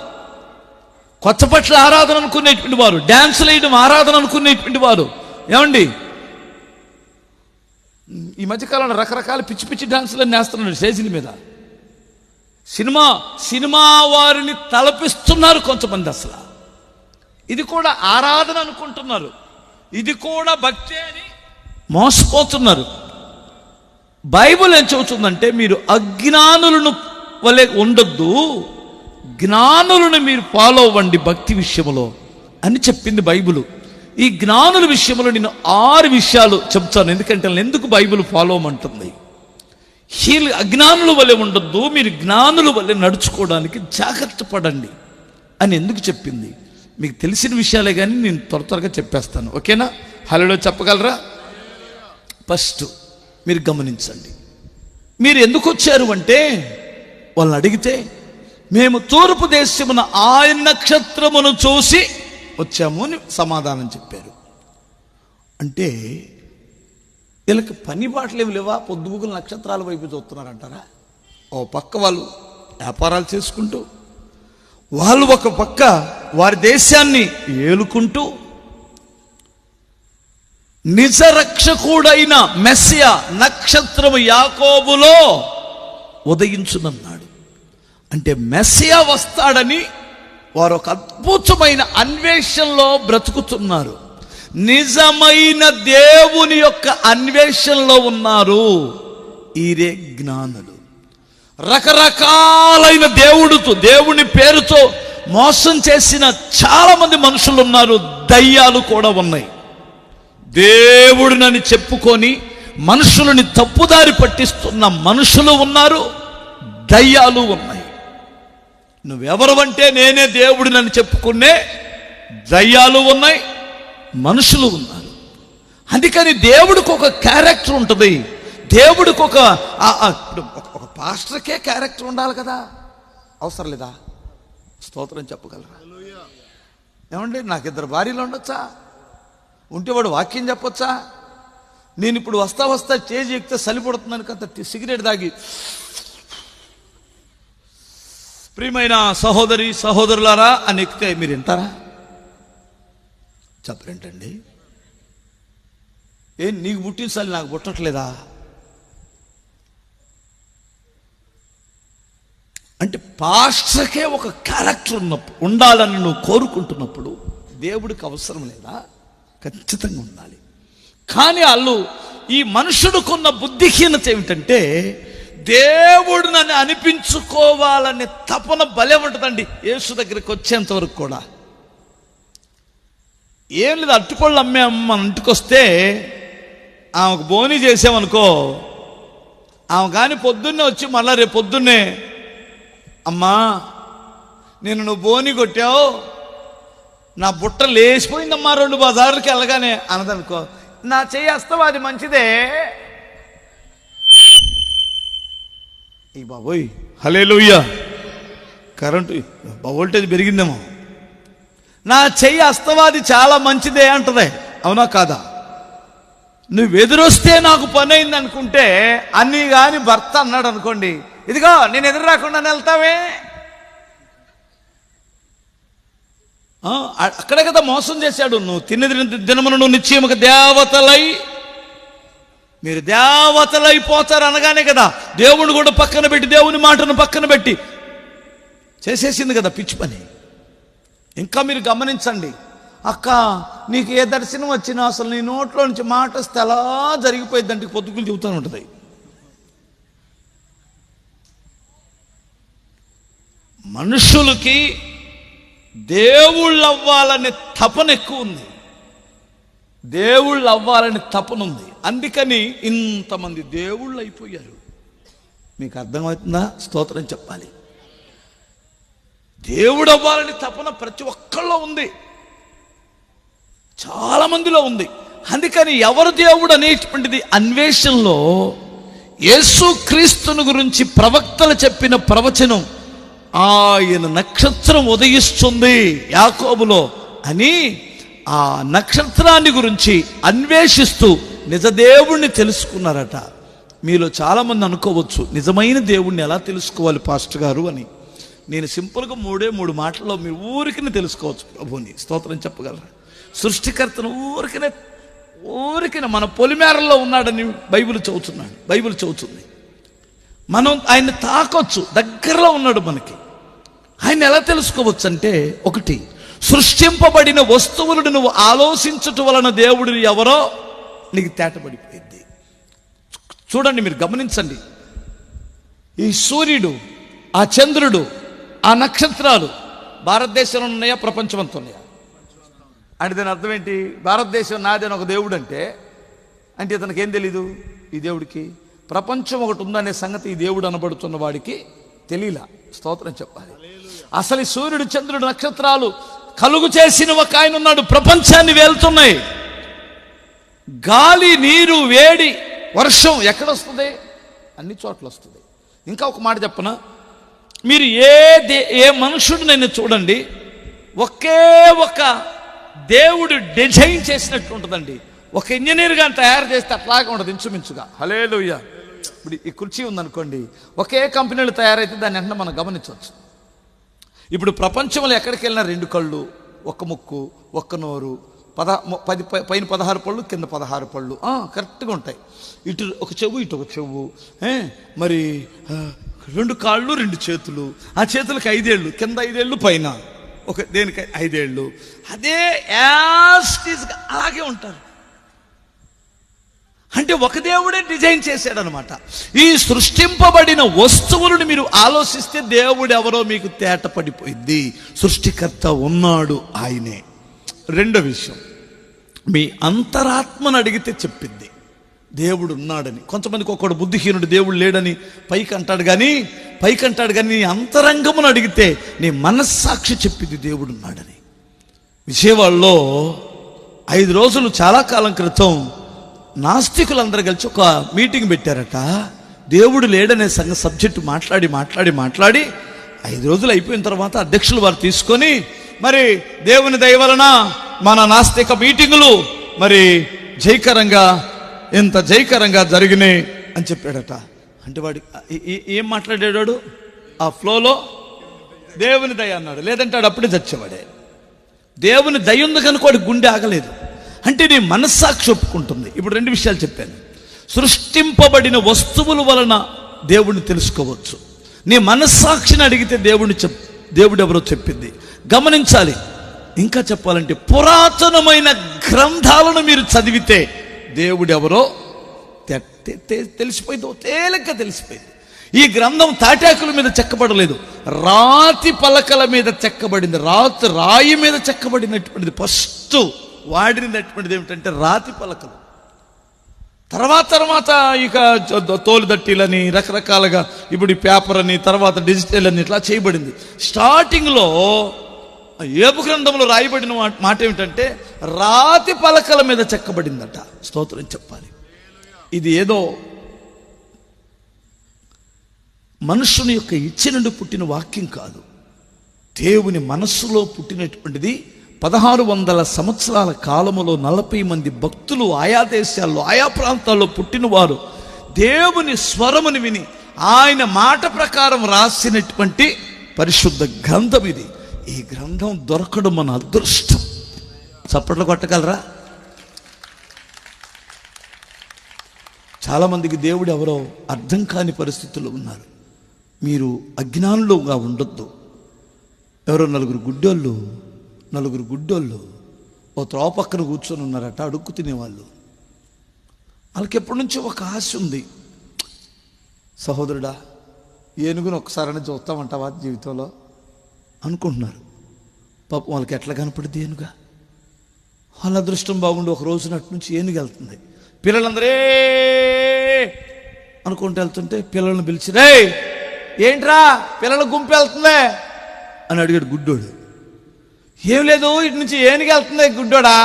కొత్త పట్ల ఆరాధన అనుకునేటువంటి వారు, డ్యాన్సులు వేయడం ఆరాధన అనుకునేటువంటి వారు. ఏమండి, ఈ మధ్యకాలంలో రకరకాల పిచ్చి పిచ్చి డాన్సులన్నీ వేస్తున్నారు స్టేజీల మీద. సినిమా వారిని తలపిస్తున్నారు కొంతమంది. అసలు ఇది కూడా ఆరాధన అనుకుంటున్నారు, ఇది కూడా భక్తి అని మోసపోతున్నారు. బైబుల్ ఏం చెబుతుందంటే, మీరు అజ్ఞానులను వలె ఉండొద్దు, జ్ఞానులను మీరు ఫాలో అవ్వండి భక్తి విషయంలో అని చెప్పింది బైబుల్. ఈ జ్ఞానుల విషయంలో నేను 6 విషయాలు చెప్తాను. ఎందుకంటే ఎందుకు బైబుల్ ఫాలో అవ్వమంటుంది? వీళ్ళు అజ్ఞానుల వలె ఉండొద్దు, మీరు జ్ఞానుల వలె నడుచుకోవడానికి జాగ్రత్త పడండి అని ఎందుకు చెప్పింది? మీకు తెలిసిన విషయాలే కానీ నేను త్వరగా చెప్పేస్తాను. ఓకేనా? హలో చెప్పగలరా? ఫస్ట్ మీరు గమనించండి, మీరు ఎందుకు వచ్చారు అంటే, వాళ్ళని అడిగితే మేము తూర్పు దేశమున ఆయన నక్షత్రమును చూసి వచ్చాము అని సమాధానం చెప్పారు. అంటే వీళ్ళకి పని బాటలేవి లేవా? పొద్దుగులు నక్షత్రాల వైపు చూస్తున్నారంటారా? ఓ పక్క వాళ్ళు వ్యాపారాలు చేసుకుంటూ, వాళ్ళు ఒక పక్క వారి దేశాన్ని ఏలుకుంటూ, నిజరక్షకుడైన మెస్సియా నక్షత్రము యాకోబులో ఉదయించునన్నాడు. అంటే మెస్సియా వస్తాడని వారు ఒక అద్భుతమైన అన్వేషణలో బ్రతుకుతున్నారు. నిజమైన దేవుని యొక్క అన్వేషణలో ఉన్నారు. ఈరే జ్ఞానులు. రకరకాలైన దేవుని పేరుతో మోసం చేసిన చాలా మంది మనుషులు ఉన్నారు. దయ్యాలు కూడా ఉన్నాయి. దేవుడినని చెప్పుకొని మనుషులని తప్పుదారి పట్టిస్తున్న మనుషులు ఉన్నారు, దయ్యాలు ఉన్నాయి. నువ్వెవరు అంటే నేనే దేవుడినని చెప్పుకునే దయ్యాలు ఉన్నాయి, మనుషులు ఉన్నారు. అందుకని దేవుడికి ఒక క్యారెక్టర్ ఉంటుంది. దేవుడికి ఒక పాస్టర్కే క్యారెక్టర్ ఉండాలి కదా, అవసరం లేదా? స్తోత్రం చెప్పగలరా? ఏమండి, నాకు 2 భార్యలు ఉండొచ్చా? ఉంటే వాడు వాక్యం చెప్పొచ్చా? నేను ఇప్పుడు వస్తా చేసి ఎక్కితే చలిపడుతున్నాను కదా, సిగరెట్ తాగి ప్రియమైన సహోదరి సహోదరులారా అని ఎక్కితే మీరు వింటారా? చెప్పరేంటండి? నీకు పుట్టించాలి, నాకు పుట్టట్లేదా? అంటే పాస్టర్కే ఒక క్యారెక్టర్ ఉండాలని నువ్వు కోరుకుంటున్నప్పుడు దేవుడికి అవసరం లేదా? ఖచ్చితంగా ఉండాలి. కానీ వాళ్ళు ఈ మనుషుడుకున్న బుద్ధిహీనత ఏమిటంటే దేవుడు నన్ను అనిపించుకోవాలనే తపన భలే ఉంటుందండి. యేసు దగ్గరికి వచ్చేంత వరకు కూడా ఏం లేదు, అట్టుపళ్ళు అమ్మే అమ్మ ఇంటికొస్తే ఆమెకు బోని చేసామనుకో, ఆమె కానీ పొద్దున్నే వచ్చి మళ్ళా రేపు పొద్దున్నే అమ్మా నువ్వు బోని కొట్టావు, నా బుట్ట లేచిపోయిందమ్మా 2 బజార్లకి వెళ్ళగానే అన్నదనుకో, నా చెయ్యి వస్తావా, అది మంచిదే. ఈ బాబోయ్ హల్లెలూయా, కరెంటు వోల్టేజ్ పెరిగిందేమో, నా చెయ్యి అస్తవాది చాలా మంచిదే అంటదే, అవునా కాదా? నువ్వు ఎదురొస్తే నాకు పని అయింది అనుకుంటే అన్నీ కానీ భర్త అన్నాడు అనుకోండి, ఇదిగో నేను ఎదురు రాకుండా వెళ్తావే, అక్కడే కదా మోసం చేశాడు. నువ్వు తిన్నది దినమున నువ్వు నిశ్చయముగా మీరు దేవతలైపోతారు అనగానే కదా దేవుని కూడా పక్కన పెట్టి, దేవుని మాటను పక్కన పెట్టి చేసేసింది కదా పిచ్చి పని. ఇంకా మీరు గమనించండి, అక్క నీకు ఏ దర్శనం వచ్చినా అసలు నీ నోట్లో నుంచి మాట వస్తే అలా జరిగిపోయిందంటే పొద్దుకులు చెబుతూ ఉంటుంది. మనుషులకి దేవుళ్ళు అవ్వాలనే తపన ఎక్కువ ఉంది, దేవుళ్ళు అవ్వాలని తపన ఉంది. అందుకని ఇంతమంది దేవుళ్ళు అయిపోయారు. మీకు అర్థమవుతుందా? స్తోత్రం చెప్పాలి. దేవుడు అవ్వాలని తపన ప్రతి ఒక్కళ్ళలో ఉంది, చాలా మందిలో ఉంది. అందుకని ఎవరు దేవుడు అనేటువంటిది అన్వేషణలో యేసు క్రీస్తుని గురించి ప్రవక్తలు చెప్పిన ప్రవచనం, ఆయన నక్షత్రం ఉదయిస్తుంది యాకోబులో అని ఆ నక్షత్రాన్ని గురించి అన్వేషిస్తూ నిజ దేవుణ్ణి తెలుసుకున్నారట. మీలో చాలామంది అనుకోవచ్చు, నిజమైన దేవుణ్ణి ఎలా తెలుసుకోవాలి పాస్టర్ గారు అని. నేను సింపుల్గా 3 మాటల్లో మీ ఊరికిని తెలుసుకోవచ్చు ప్రభుని. స్తోత్రం చెప్పగలరా? సృష్టికర్తను ఊరికిన మన పొలిమేరల్లో ఉన్నాడని బైబిల్ చెబుతుంది. మనం ఆయన్ని తాకొచ్చు, దగ్గరలో ఉన్నాడు మనకి. ఆయన ఎలా తెలుసుకోవచ్చు అంటే, 1 సృష్టింపబడిన వస్తువులను నువ్వు ఆలోచించటం వలన దేవుడు ఎవరో నీకు తేటపడిపోయింది. చూడండి, మీరు గమనించండి, ఈ సూర్యుడు, ఆ చంద్రుడు, ఆ నక్షత్రాలు భారతదేశంలో ఉన్నాయా, ప్రపంచమంతా ఉన్నాయా? అంటే దాని అర్థం ఏంటి? భారతదేశం నాది అని ఒక దేవుడు అంటే ఇతనికి ఏం తెలీదు? ఈ దేవుడికి ప్రపంచం ఒకటి ఉందనే సంగతి ఈ దేవుడు అనబడుతున్న వాడికి తెలియలా. స్తోత్రం చెప్పాలి. అసలు ఈ సూర్యుడు, చంద్రుడు, నక్షత్రాలు కలుగు చేసిన ఒక ఆయన ఉన్నాడు. ప్రపంచాన్ని వెళ్తున్నాయి. గాలి, నీరు, వేడి, వర్షం ఎక్కడొస్తుంది? అన్ని చోట్ల వస్తుంది. ఇంకా ఒక మాట చెప్పనా, మీరు ఏ మనుషుడినైనా చూడండి, ఒకే ఒక దేవుడు డిజైన్ చేసినట్టు ఉంటుందండి. ఒక ఇంజనీర్ గాని తయారు చేస్తే అట్లాగే ఉండదు ఇంచుమించుగా. హల్లెలూయా. ఇప్పుడు ఈ కుర్చీ ఉందనుకోండి, ఒకే కంపెనీలు తయారైతే దాన్ని వెంటనే మనం గమనించవచ్చు. ఇప్పుడు ప్రపంచంలో ఎక్కడికి వెళ్ళినా 2 కళ్ళు, 1 ముక్కు, 1 నోరు, పైన 16 పళ్ళు, కింద 16 పళ్ళు కరెక్ట్గా ఉంటాయి. ఇటు ఒక చెవు, ఇటు ఒక చెవు, మరి 2 కాళ్ళు, 2 చేతులు, ఆ చేతులకు 5 ఏళ్ళు, కింద 5 ఏళ్ళు, పైన ఒక దేనికి 5 ఏళ్ళు. అదే యాస్టీస్గా అలాగే ఉంటారు. అంటే ఒక దేవుడే డిజైన్ చేశాడనమాట. ఈ సృష్టింపబడిన వస్తువులను మీరు ఆలోచిస్తే దేవుడు ఎవరో మీకు తేటపడిపోయింది. సృష్టికర్త ఉన్నాడు, ఆయనే. 2వ విషయం, మీ అంతరాత్మను అడిగితే చెప్పింది. దేవుడు ఉన్నాడని. కొంతమందికి ఒక్కడు బుద్ధిహీనుడు దేవుడు లేడని పైకి అంటాడు కానీ నీ అంతరంగమును అడిగితే నీ మనస్సాక్షి చెప్పింది దేవుడు ఉన్నాడని. విజయవాడలో 5 రోజులు చాలా కాలం క్రితం నాస్తికులందరూ కలిసి ఒక మీటింగ్ పెట్టారట. దేవుడు లేడనే సబ్జెక్టు మాట్లాడి 5 రోజులు అయిపోయిన తర్వాత అధ్యక్షులు వారు తీసుకొని మరి దేవుని దయ వలన మన నాస్తిక మీటింగులు మరి ఎంత జయకరంగా జరిగినాయి అని చెప్పాడట. అంటే వాడి ఏం మాట్లాడాడు? ఆ ఫ్లోలో దేవుని దయ అన్నాడు. లేదంటే వాడు అప్పుడే చచ్చేవాడే. దేవుని దయ ఉంది కనుక వాడి గుండె ఆగలేదు. అంటే నీ మనస్సాక్షి ఒప్పుకుంటుంది. ఇప్పుడు 2 విషయాలు చెప్పాను. సృష్టింపబడిన వస్తువుల వలన దేవుడిని తెలుసుకోవచ్చు. నీ మనస్సాక్షిని అడిగితే దేవుడు ఎవరో చెప్పింది. గమనించాలి. ఇంకా చెప్పాలంటే పురాతనమైన గ్రంథాలను మీరు చదివితే దేవుడు ఎవరో తెలిసిపోయింది, తేలిగ్గా తెలిసిపోయింది. ఈ గ్రంథం తాటాకుల మీద చెక్కబడలేదు, రాతి పలకల మీద చెక్కబడింది. రాయి మీద చెక్కబడినటువంటిది. ఫస్ట్ వాడినటువంటిది ఏమిటంటే రాతి పలకలు. తర్వాత ఇక తోలుదట్టీలని రకరకాలుగా ఇప్పుడు ఈ పేపర్ అని, తర్వాత డిజిటల్ అని ఇట్లా చేయబడింది. స్టార్టింగ్లో యోబు గ్రంథంలో రాయబడిన మాట ఏమిటంటే రాతి పలకల మీద చెక్కబడిందట. స్తోత్రం చెప్పాలి. ఇది ఏదో మనుషుని యొక్క ఇచ్చ నుండి పుట్టిన వాక్యం కాదు, దేవుని మనస్సులో పుట్టినటువంటిది. 1600 సంవత్సరాల కాలములో 40 మంది భక్తులు ఆయా దేశాల్లో ఆయా ప్రాంతాల్లో పుట్టినవారు దేవుని స్వరముని విని ఆయన మాట ప్రకారం రాసినటువంటి పరిశుద్ధ గ్రంథం ఇది. ఈ గ్రంథం దొరకడం మన అదృష్టం. చప్పట్లు కొట్టగలరా? చాలామందికి దేవుడు ఎవరో అర్థం కాని పరిస్థితుల్లో ఉన్నారు. మీరు అజ్ఞానులుగా ఉండొద్దు. ఎవరో నలుగురు గుడ్డోళ్ళు ఓ త్రోవ పక్కన కూర్చొని ఉన్నారట, అడుక్కు తినేవాళ్ళు. వాళ్ళకి ఎప్పటి నుంచో ఒక ఆశ ఉంది. సహోదరుడా, ఏనుగును ఒకసారైనా చూస్తామంటావా జీవితంలో అనుకుంటున్నారు. పాపం వాళ్ళకి ఎట్లా కనపడుద్ది ఏనుగా? వాళ్ళ అదృష్టం బాగుండి ఒక రోజునట్టు నుంచి ఏనుగు వెళ్తుంది. పిల్లలందరే అనుకుంటూ వెళ్తుంటే పిల్లల్ని పిలిచి, రే ఏంట్రా పిల్లల గుంపు వెళ్తుందే అని అడిగాడు గుడ్డోడు. ఏం లేదు, ఇటు నుంచి ఏనుగు వెళ్తుంది గుడ్డోడా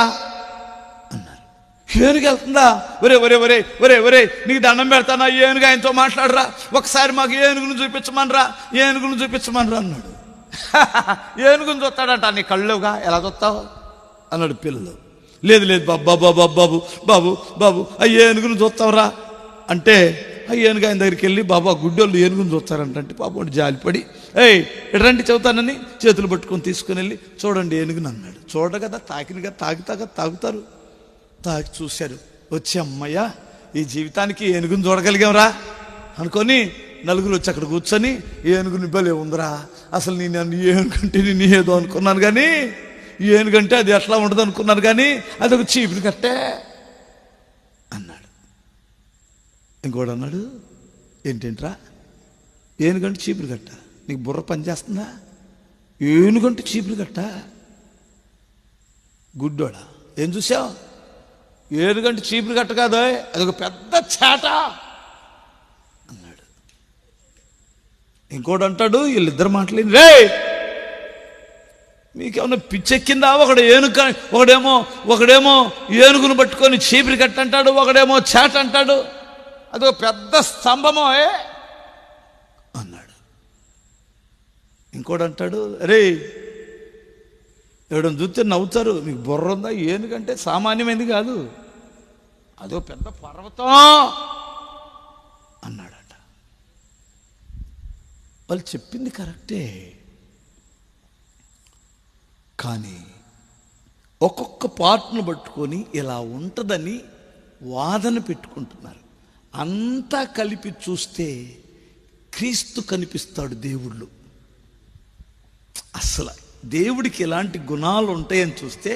అన్నారు. ఏనుగు వెళ్తుందా? ఒరే ఒరే ఒరే ఒరే ఒరే నీకు దండం పెడతానా, ఏనుగు ఆయనతో మాట్లాడరా, ఒకసారి మాకు ఏనుగును చూపించమనరా అన్నాడు. ఏనుగును చూస్తాడంట. నీ కళ్ళుగా ఎలా చూస్తావు అన్నాడు పిల్లలు. లేదు బాబు ఆ ఏనుగును చూస్తావురా అంటే ఆ ఏనుగు ఆయన దగ్గరికి వెళ్ళి, బాబా గుడ్డోళ్ళు ఏనుగును చూస్తారంటే పాపం జాలిపడి, ఎడండి చెబుతానని చేతులు పట్టుకొని తీసుకుని వెళ్ళి చూడండి ఏనుగుని అన్నాడు. చూడగదా తాకినగా తాగుతారు. తాకి చూశారు. వచ్చి అమ్మయ్య ఈ జీవితానికి ఏనుగుని చూడగలిగాంరా అనుకొని నలుగురు వచ్చి అక్కడ కూర్చొని, ఏనుగుని భలే ఉందిరా, అసలు నేను ఏనుగంటే నేను ఏదో అనుకున్నాను కానీ ఏనుగంటే అది ఎట్లా ఉండదు అనుకున్నాను కానీ అది ఒక చీపురు కట్టే అన్నాడు. ఇంకోటి అన్నాడు, ఏంటేంట్రా ఏనుగంటే చీపురు కట్ట, నీకు బుర్ర పనిచేస్తుందా? ఏనుగంటే చీపురు కట్ట? గుడ్డోడా ఏం చూసావు? ఏనుగంటే చీపురు కట్ట కాదు, అదొక పెద్ద చేట అన్నాడు. ఇంకోటి అంటాడు, వీళ్ళిద్దరు మాట్లాడి, రే మీకేమన్నా పిచ్చెక్కిందా? ఒకడేమో ఏనుగును పట్టుకొని చీపురు కట్ట అంటాడు, ఒకడేమో చేట అంటాడు, అదొక పెద్ద స్తంభమో అన్నాడు. ఇంకోటి అంటాడు, రే ఎవడని చూస్తే నవ్వుతారు, మీకు బుర్ర ఉందా? ఏనుగంటే సామాన్యమైంది కాదు, అదో పెద్ద పర్వతం అన్నాడట. వాళ్ళు చెప్పింది కరెక్టే, కానీ ఒక్కొక్క పార్ట్ను పట్టుకొని ఇలా ఉంటుందని వాదన పెట్టుకుంటున్నారు. అంతా కలిపి చూస్తే క్రీస్తు కనిపిస్తాడు దేవుళ్ళు. అసలు దేవుడికి ఎలాంటి గుణాలు ఉంటాయని చూస్తే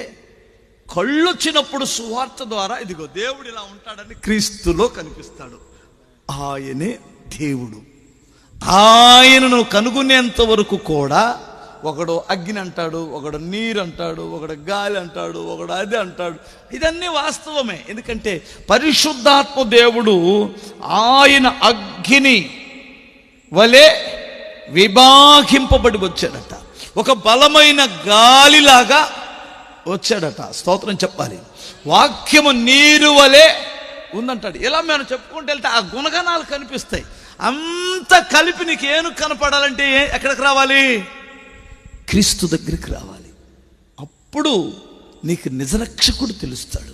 కళ్ళు వచ్చినప్పుడు సువార్త ద్వారా ఇదిగో దేవుడు ఇలా ఉంటాడని క్రీస్తులో కనిపిస్తాడు. ఆయనే దేవుడు. ఆయనను కనుగొనేంత వరకు కూడా ఒకడు అగ్ని అంటాడు, ఒకడు నీరు అంటాడు, ఒకడు గాలి అంటాడు, ఒకడు అది అంటాడు. ఇదన్నీ వాస్తవమే. ఎందుకంటే పరిశుద్ధాత్మ దేవుడు ఆయన అగ్ని వలె విభాగింపబడి వచ్చాడట. ఒక బలమైన గాలిలాగా వచ్చాడట. స్తోత్రం చెప్పాలి. వాక్యము నీరు వలె ఉందంటాడు. ఇలా మేము చెప్పుకుంటూ వెళ్తే ఆ గుణగణాలు కనిపిస్తాయి. అంత కలిపి నీకు ఏను కనపడాలంటే ఎక్కడికి రావాలి? క్రీస్తు దగ్గరికి రావాలి. అప్పుడు నీకు నిజరక్షకుడు తెలుస్తాడు.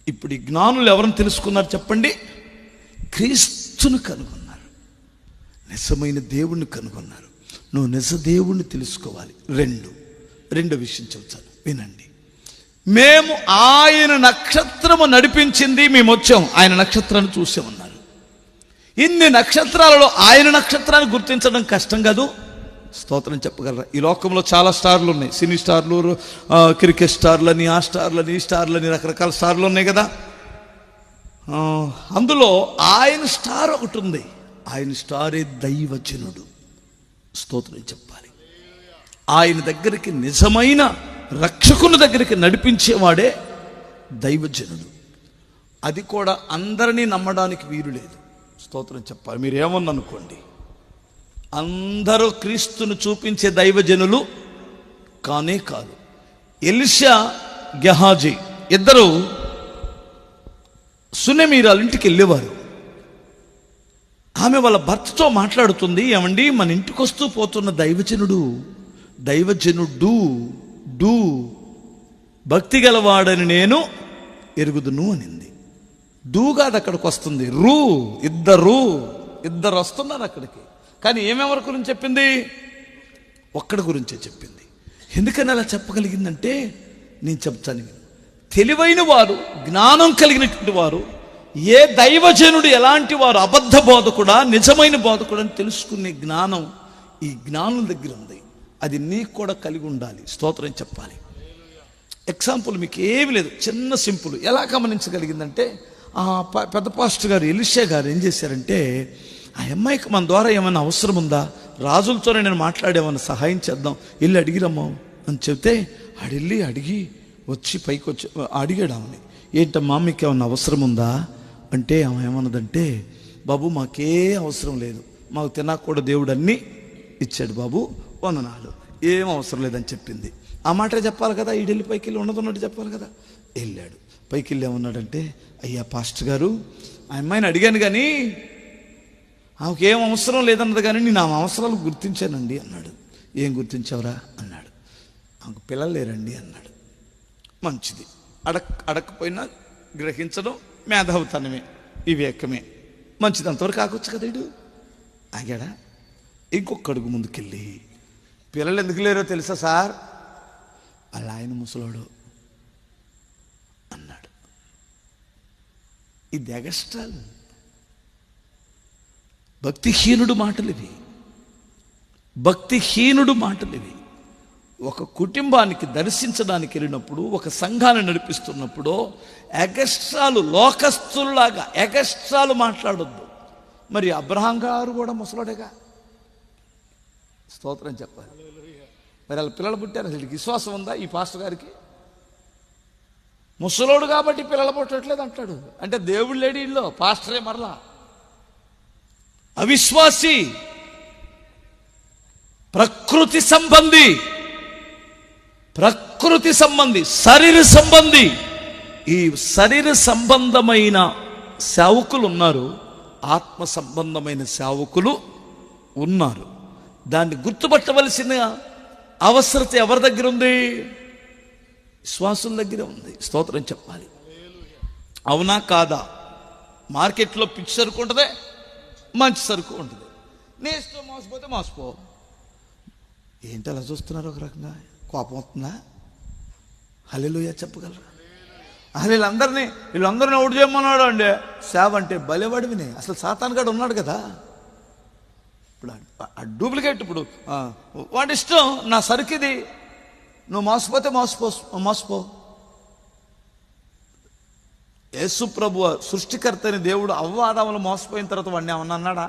ఇప్పుడు ఈ జ్ఞానులు ఎవరిని తెలుసుకున్నారు చెప్పండి? క్రీస్తును కనుగొన్నారు, నిజమైన దేవుణ్ణి కనుగొన్నారు. నువ్వు నిజ దేవుణ్ణి తెలుసుకోవాలి. రెండో విషయం చెప్తాను, వినండి. మేము ఆయన నక్షత్రము నడిపించింది, మేము వచ్చాం, ఆయన నక్షత్రాన్ని చూసామన్నారు. ఇన్ని నక్షత్రాలలో ఆయన నక్షత్రాన్ని గుర్తించడం కష్టం కాదు. స్తోత్రం చెప్పగలరా? ఈ లోకంలో చాలా స్టార్లు ఉన్నాయి. సినీ స్టార్లు, క్రికెట్ స్టార్లని, ఆ స్టార్లని, ఈ స్టార్లని, రకరకాల స్టార్లు ఉన్నాయి కదా. అందులో ఆయన స్టార్ ఒకటి ఉంది. ఆయన స్టారే దైవజనుడు. స్తోత్రం చెప్పాలి. ఆయన దగ్గరికి, నిజమైన రక్షకుని దగ్గరికి నడిపించేవాడే దైవజనుడు. అది కూడా అందరినీ నమ్మడానికి వీలు లేదు. స్తోత్రం చెప్పాలి. మీరు ఏమన్నా అనుకోండి, అందరూ క్రీస్తును చూపించే దైవజనులు కానే కాదు. ఎలీషా, గెహాజీ ఇద్దరు సునెమీరాలు ఇంటికి వెళ్ళేవారు. ఆమె వాళ్ళ భర్తతో మాట్లాడుతుంది, ఏమండి మన ఇంటికి వస్తూ పోతున్న దైవజనుడు భక్తి గలవాడని నేను ఎరుగుదును అనింది. కాదు అక్కడికి వస్తుంది, ఇద్దరు వస్తున్నారు అక్కడికి. కానీ ఏమెవరి గురించి చెప్పింది? ఒక్కడి గురించే చెప్పింది. ఎందుకని అలా చెప్పగలిగిందంటే నేను చెప్తాను. తెలివైన వారు, జ్ఞానం కలిగినటువంటి వారు, ఏ దైవజనుడు ఎలాంటి వారు, అబద్ధ బోధకుడా నిజమైన బోధకుడు అని తెలుసుకునే జ్ఞానం ఈ జ్ఞానుల దగ్గర ఉంది. అది నీకు కూడా కలిగి ఉండాలి. స్తోత్రం చెప్పాలి. ఎగ్జాంపుల్ మీకు ఏమి లేదు, చిన్న సింపుల్. ఎలా గమనించగలిగిందంటే, పెద్ద పాస్టర్ గారు ఎలీషా గారు ఏం చేశారంటే, ఆ అమ్మాయికి మన ద్వారా ఏమైనా అవసరం ఉందా, రాజులతోనే నేను మాట్లాడేమన్నా సహాయం చేద్దాం, వెళ్ళి అడిగిరమ్మా అని చెప్తే ఆడెళ్ళి అడిగి వచ్చి పైకి వచ్చి అడిగాడు ఆమెని, ఏంటమ్మా మీకు ఏమన్నా అవసరం ఉందా అంటే ఆమె ఏమన్నదంటే, బాబు మాకే అవసరం లేదు, మాకు తినకూడ దేవుడు అన్నీ ఇచ్చాడు బాబు, వందనాలు, ఏం అవసరం లేదని చెప్పింది. ఆ మాటే చెప్పాలి కదా, ఈడెళ్ళి పైకి వెళ్ళి ఉన్నదన్నట్టు చెప్పాలి కదా. వెళ్ళాడు. పైకి వెళ్ళి ఏమన్నాడంటే, అయ్యా పాస్టర్ గారు, ఆ అమ్మాయిని అడిగాను కానీ ఆమెకు ఏం అవసరం లేదన్నది, కానీ నేను ఆమె అవసరాలు గుర్తించానండి అన్నాడు. ఏం గుర్తించావురా అన్నాడు. ఆమెకు పిల్లలు లేరండి అన్నాడు. మంచిది, అడగకపోయినా గ్రహించడం మేధావుతనమే, వివేకమే, మంచిది, అంతవరకు ఆగొచ్చు కదా. ఇడు ఆగాడా? ఇంకొక అడుగు ముందుకెళ్ళి, పిల్లలు ఎందుకు లేరో తెలుసా సార్, అలా ఆయన ముసలోడు అన్నాడు. ఇది ఎగస్ట్రాలు, భక్తిహీనుడు మాటలివి. ఒక కుటుంబానికి దర్శించడానికి వెళ్ళినప్పుడు, ఒక సంఘాన్ని నడిపిస్తున్నప్పుడు ఎగస్ట్రాలు, లోకస్తుల్లాగా ఎగస్ట్రాలు మాట్లాడొద్దు. మరి అబ్రహాం గారు కూడా ముసలోడేగా. స్తోత్రం చెప్పాలి. మరి వాళ్ళ పిల్లలు పుట్టారు, అసలు విశ్వాసం ఉందా ఈ పాస్టర్ గారికి? ముసలోడు కాబట్టి పిల్లలు పుట్టట్లేదు అంటాడు. అంటే దేవుడు లేడు ఇల్లో, పాస్టరే మరలా అవిశ్వాసి, ప్రకృతి సంబంధి, శరీర సంబంధి. ఈ శరీర సంబంధమైన సేవకులు ఉన్నారు, ఆత్మ సంబంధమైన సేవకులు ఉన్నారు. దాన్ని గుర్తుపట్టవలసిన అవసరత ఎవరి దగ్గర ఉంది? విశ్వాసుల దగ్గర ఉంది. స్తోత్రం చెప్పాలి. అవునా కాదా? మార్కెట్లో పిచ్చి సరుకు ఉంటుంది, మంచి సరుకు ఉంటుంది. నీ ఇష్టం, మోసపోతే మోసపో. ఏంటి అలా చూస్తున్నారు? ఒక రకంగా కోపం వస్తుందా? హల్లెలూయా చెప్పగలరా? అసలు వీళ్ళందరినీ ఓటు చేయమన్నాడు అండి. సేవ అంటే బలెవాడివినే. అసలు సాతానుగాడు ఉన్నాడు కదా. ఇప్పుడు ఆ డూప్లికేట్, ఇప్పుడు వాడి ఇష్టం, నా సరుకిది, నువ్వు మోసపోతే మోసపో. యేసు ప్రభు సృష్టికర్త అని దేవుడు అవ్వ ఆదాములు మోసపోయిన తర్వాత వాడిని ఏమన్నా అన్నాడా?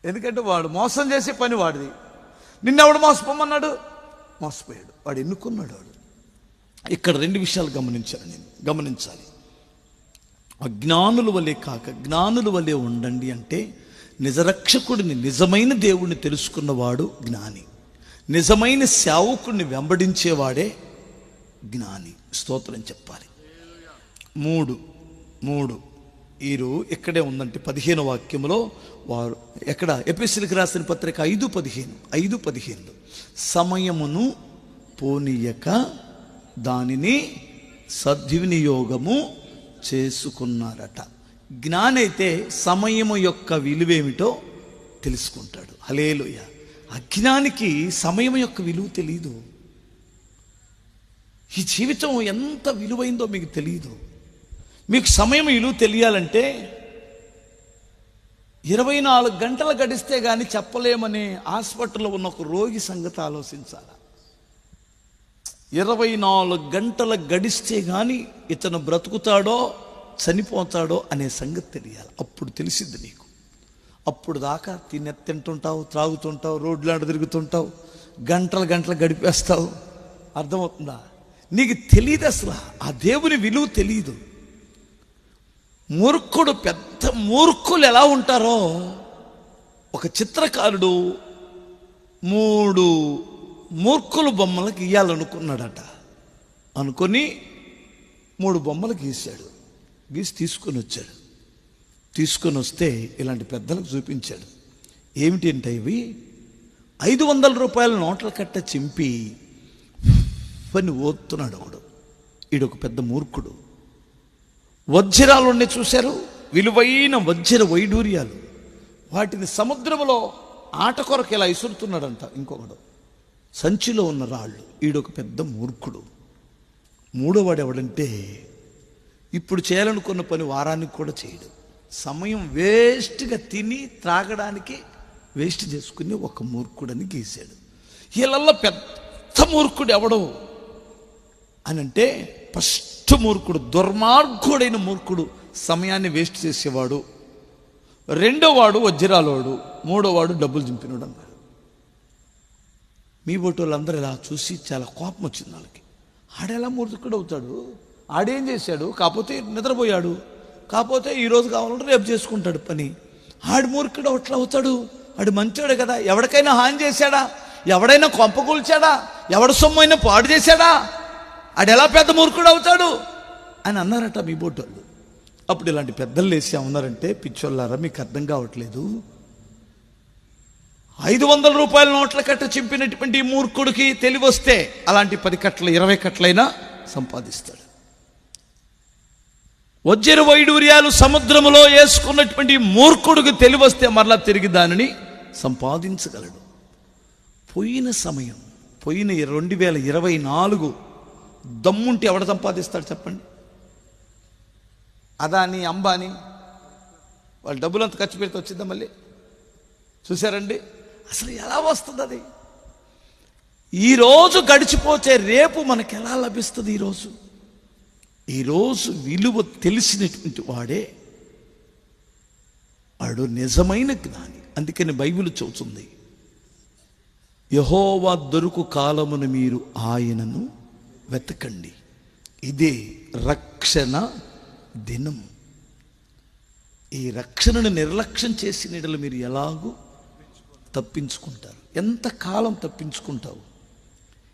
ఎందుకంటే వాడు మోసం చేసే పని వాడిది. నిన్నెవడు మోసపోమన్నాడు? మోసపోయాడు. వాడు ఎన్నుకున్నాడు. వాడు ఇక్కడ 2 విషయాలు గమనించాలి. అజ్ఞానుల వలె కాక జ్ఞానుల వలె ఉండండి అంటే, నిజరక్షకుడిని, నిజమైన దేవుణ్ణి తెలుసుకున్నవాడు జ్ఞాని. నిజమైన సేవకుడిని వెంబడించేవాడే జ్ఞాని. స్తోత్రం చెప్పాలి. 3 వీరు ఇక్కడే ఉందంటే 15వ వాక్యంలో వారు ఎక్కడ? ఎఫెసీయులకు రాసిన పత్రిక 5:15 సమయమును పోనీయక దానిని సద్వినియోగము చేసుకున్నారట. జ్ఞాని అయితే సమయము యొక్క విలువేమిటో తెలుసుకుంటాడు. హల్లెలూయా. అజ్ఞానికి సమయం యొక్క విలువ తెలియదు. ఈ జీవితం ఎంత విలువైందో మీకు తెలియదు. మీకు సమయం విలువ తెలియాలంటే 24 గంటలు గడిస్తే కానీ చెప్పలేమని హాస్పిటల్లో ఉన్న ఒక రోగి సంగతి ఆలోచించాలి. 24 గంటలు గడిస్తే కానీ ఇతను బ్రతుకుతాడో చనిపోతాడో అనే సంగతి తెలియాలి. అప్పుడు తెలిసిద్ది నీకు. అప్పుడు దాకా తింటుంటావు, త్రాగుతుంటావు, రోడ్లాంట తిరుగుతుంటావు, గంటలు గడిపేస్తావు. అర్థమవుతుందా? నీకు తెలియదు అసలు. ఆ దేవుని విలువ తెలియదు. మూర్ఖుడు, పెద్ద మూర్ఖులు ఎలా ఉంటారో ఒక చిత్రకారుడు 3 మూర్ఖుల బొమ్మలు గీయాలనుకున్నాడట. అనుకొని 3 బొమ్మలు గీశాడు. గీసి తీసుకొని వస్తే ఇలాంటి పెద్దలకు చూపించాడు. ఏమిటి అంటే ఇవి 500 రూపాయల నోట్ల కట్ట చింపి పని ఓతున్నాడు ఒకడు. ఈడొక పెద్ద మూర్ఖుడు. వజ్రాలు ఉండి చూశారు, విలువైన వజ్ర వైడూర్యాలు. వాటిని సముద్రంలో ఆట కొరకు ఇలా ఇసురుతున్నాడంట. ఇంకొకడు సంచిలో ఉన్న రాళ్ళు. ఈడొక పెద్ద మూర్ఖుడు. 3వవాడు ఎవడంటే ఇప్పుడు చేయాలనుకున్న పని వారానికి కూడా చేయడు. సమయం వేస్ట్గా తిని త్రాగడానికి వేస్ట్ చేసుకుని ఒక మూర్ఖుడని గీశాడు. వీళ్ళల్లో పెద్ద మూర్ఖుడు ఎవడు అని అంటే, ఫస్ట్ మూర్ఖుడు, దుర్మార్గుడైన మూర్ఖుడు, సమయాన్ని వేస్ట్ చేసేవాడు. 2వవాడు వజ్రాలోడు, 3వవాడు డబ్బులు చింపినోడు అన్నాడు. మీ బోటి వాళ్ళందరూ ఇలా చూసి చాలా కోపం వచ్చింది వాళ్ళకి. ఆడెలా మూర్ఖుడు అవుతాడు? ఆడేం చేశాడు? కాకపోతే నిద్రపోయాడు, కాకపోతే ఈరోజు కావాలంటే రేపు చేసుకుంటాడు పని. ఆడు మూర్ఖుడు అట్లా అవుతాడు? ఆడు మంచోడే కదా. ఎవరికైనా హాని చేశాడా? ఎవడైనా కొంప కూల్చాడా? ఎవడ సొమ్ము అయినా పాడు చేశాడా? ఆడెలా పెద్ద మూర్ఖుడు అవుతాడు అని అన్నారట మీ బోటోళ్ళు. అప్పుడు ఇలాంటి పెద్దలు లేసి ఏమన్నారంటే, పిచ్చోళ్ళారా మీకు అర్థం కావట్లేదు. 500 రూపాయల నోట్ల కట్ట చింపినటువంటి ఈ మూర్ఖుడికి తెలివి వస్తే అలాంటి 10 కట్టలు 20 కట్టలైనా సంపాదిస్తాడు. వజ్ర వైడూర్యాలు సముద్రములో వేసుకున్నటువంటి మూర్ఖుడికి తెలివి వస్తే మరలా తిరిగి దానిని సంపాదించగలడు. పోయిన సమయం, పోయిన 2024 దమ్ముంటే ఎవడ సంపాదిస్తాడు చెప్పండి? అదాని, అంబానీ వాళ్ళు డబ్బులంతా ఖర్చు పెడితే వచ్చిద్దా మళ్ళీ? చూసారండి అసలు ఎలా వస్తుంది అది? ఈరోజు గడిచిపోతే రేపు మనకు ఎలా లభిస్తుంది? ఈరోజు విలువ తెలిసినటువంటి వాడు నిజమైన జ్ఞాని. అందుకని బైబిల్ చెబుతుంది, యెహోవా దొరుకు కాలమును మీరు ఆయనను వెతకండి, ఇదే రక్షణ దినం. ఈ రక్షణను నిర్లక్ష్యం చేసిన యెడల మీరు ఎలాగూ తప్పించుకుంటారు. ఎంతకాలం తప్పించుకుంటావు?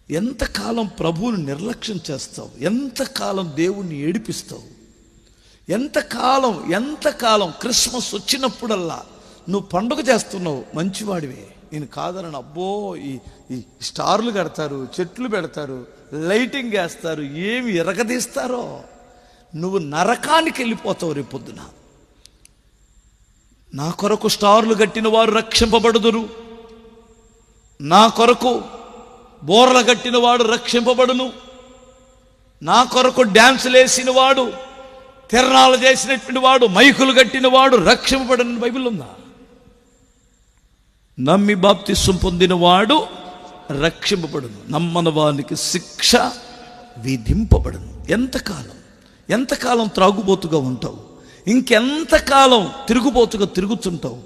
ఎంతకాలం ప్రభువుని నిర్లక్ష్యం చేస్తావు? ఎంతకాలం దేవుణ్ణి ఏడిపిస్తావు? ఎంతకాలం క్రిస్మస్ వచ్చినప్పుడల్లా నువ్వు పండుగ చేస్తున్నావు, మంచివాడివే, నేను కాదనను. అబ్బో ఈ స్టార్లు కడతారు, చెట్లు పెడతారు, లైటింగ్ వేస్తారు, ఏమి ఎరగదీస్తారో. నువ్వు నరకానికి వెళ్ళిపోతావు రేపొద్దున. నా కొరకు స్టార్లు కట్టిన వారు రక్షింపబడుదురు, నా కొరకు బోర్ల కట్టిన వాడు రక్షింపబడును, నా కొరకు డ్యాన్సులు వేసిన వాడు, తిరణాలు చేసినటువంటి వాడు, మైకులు కట్టిన వాడు రక్షింపబడని బైబిల్ ఉందా? నమ్మి బాప్తిస్వం పొందిన వాడు రక్షింపబడును, నమ్మని వానికి శిక్ష విధింపబడును. ఎంతకాలం త్రాగుబోతుగా ఉంటావు? ఇంకెంతకాలం తిరుగుబోతుగా తిరుగుతుంటావు?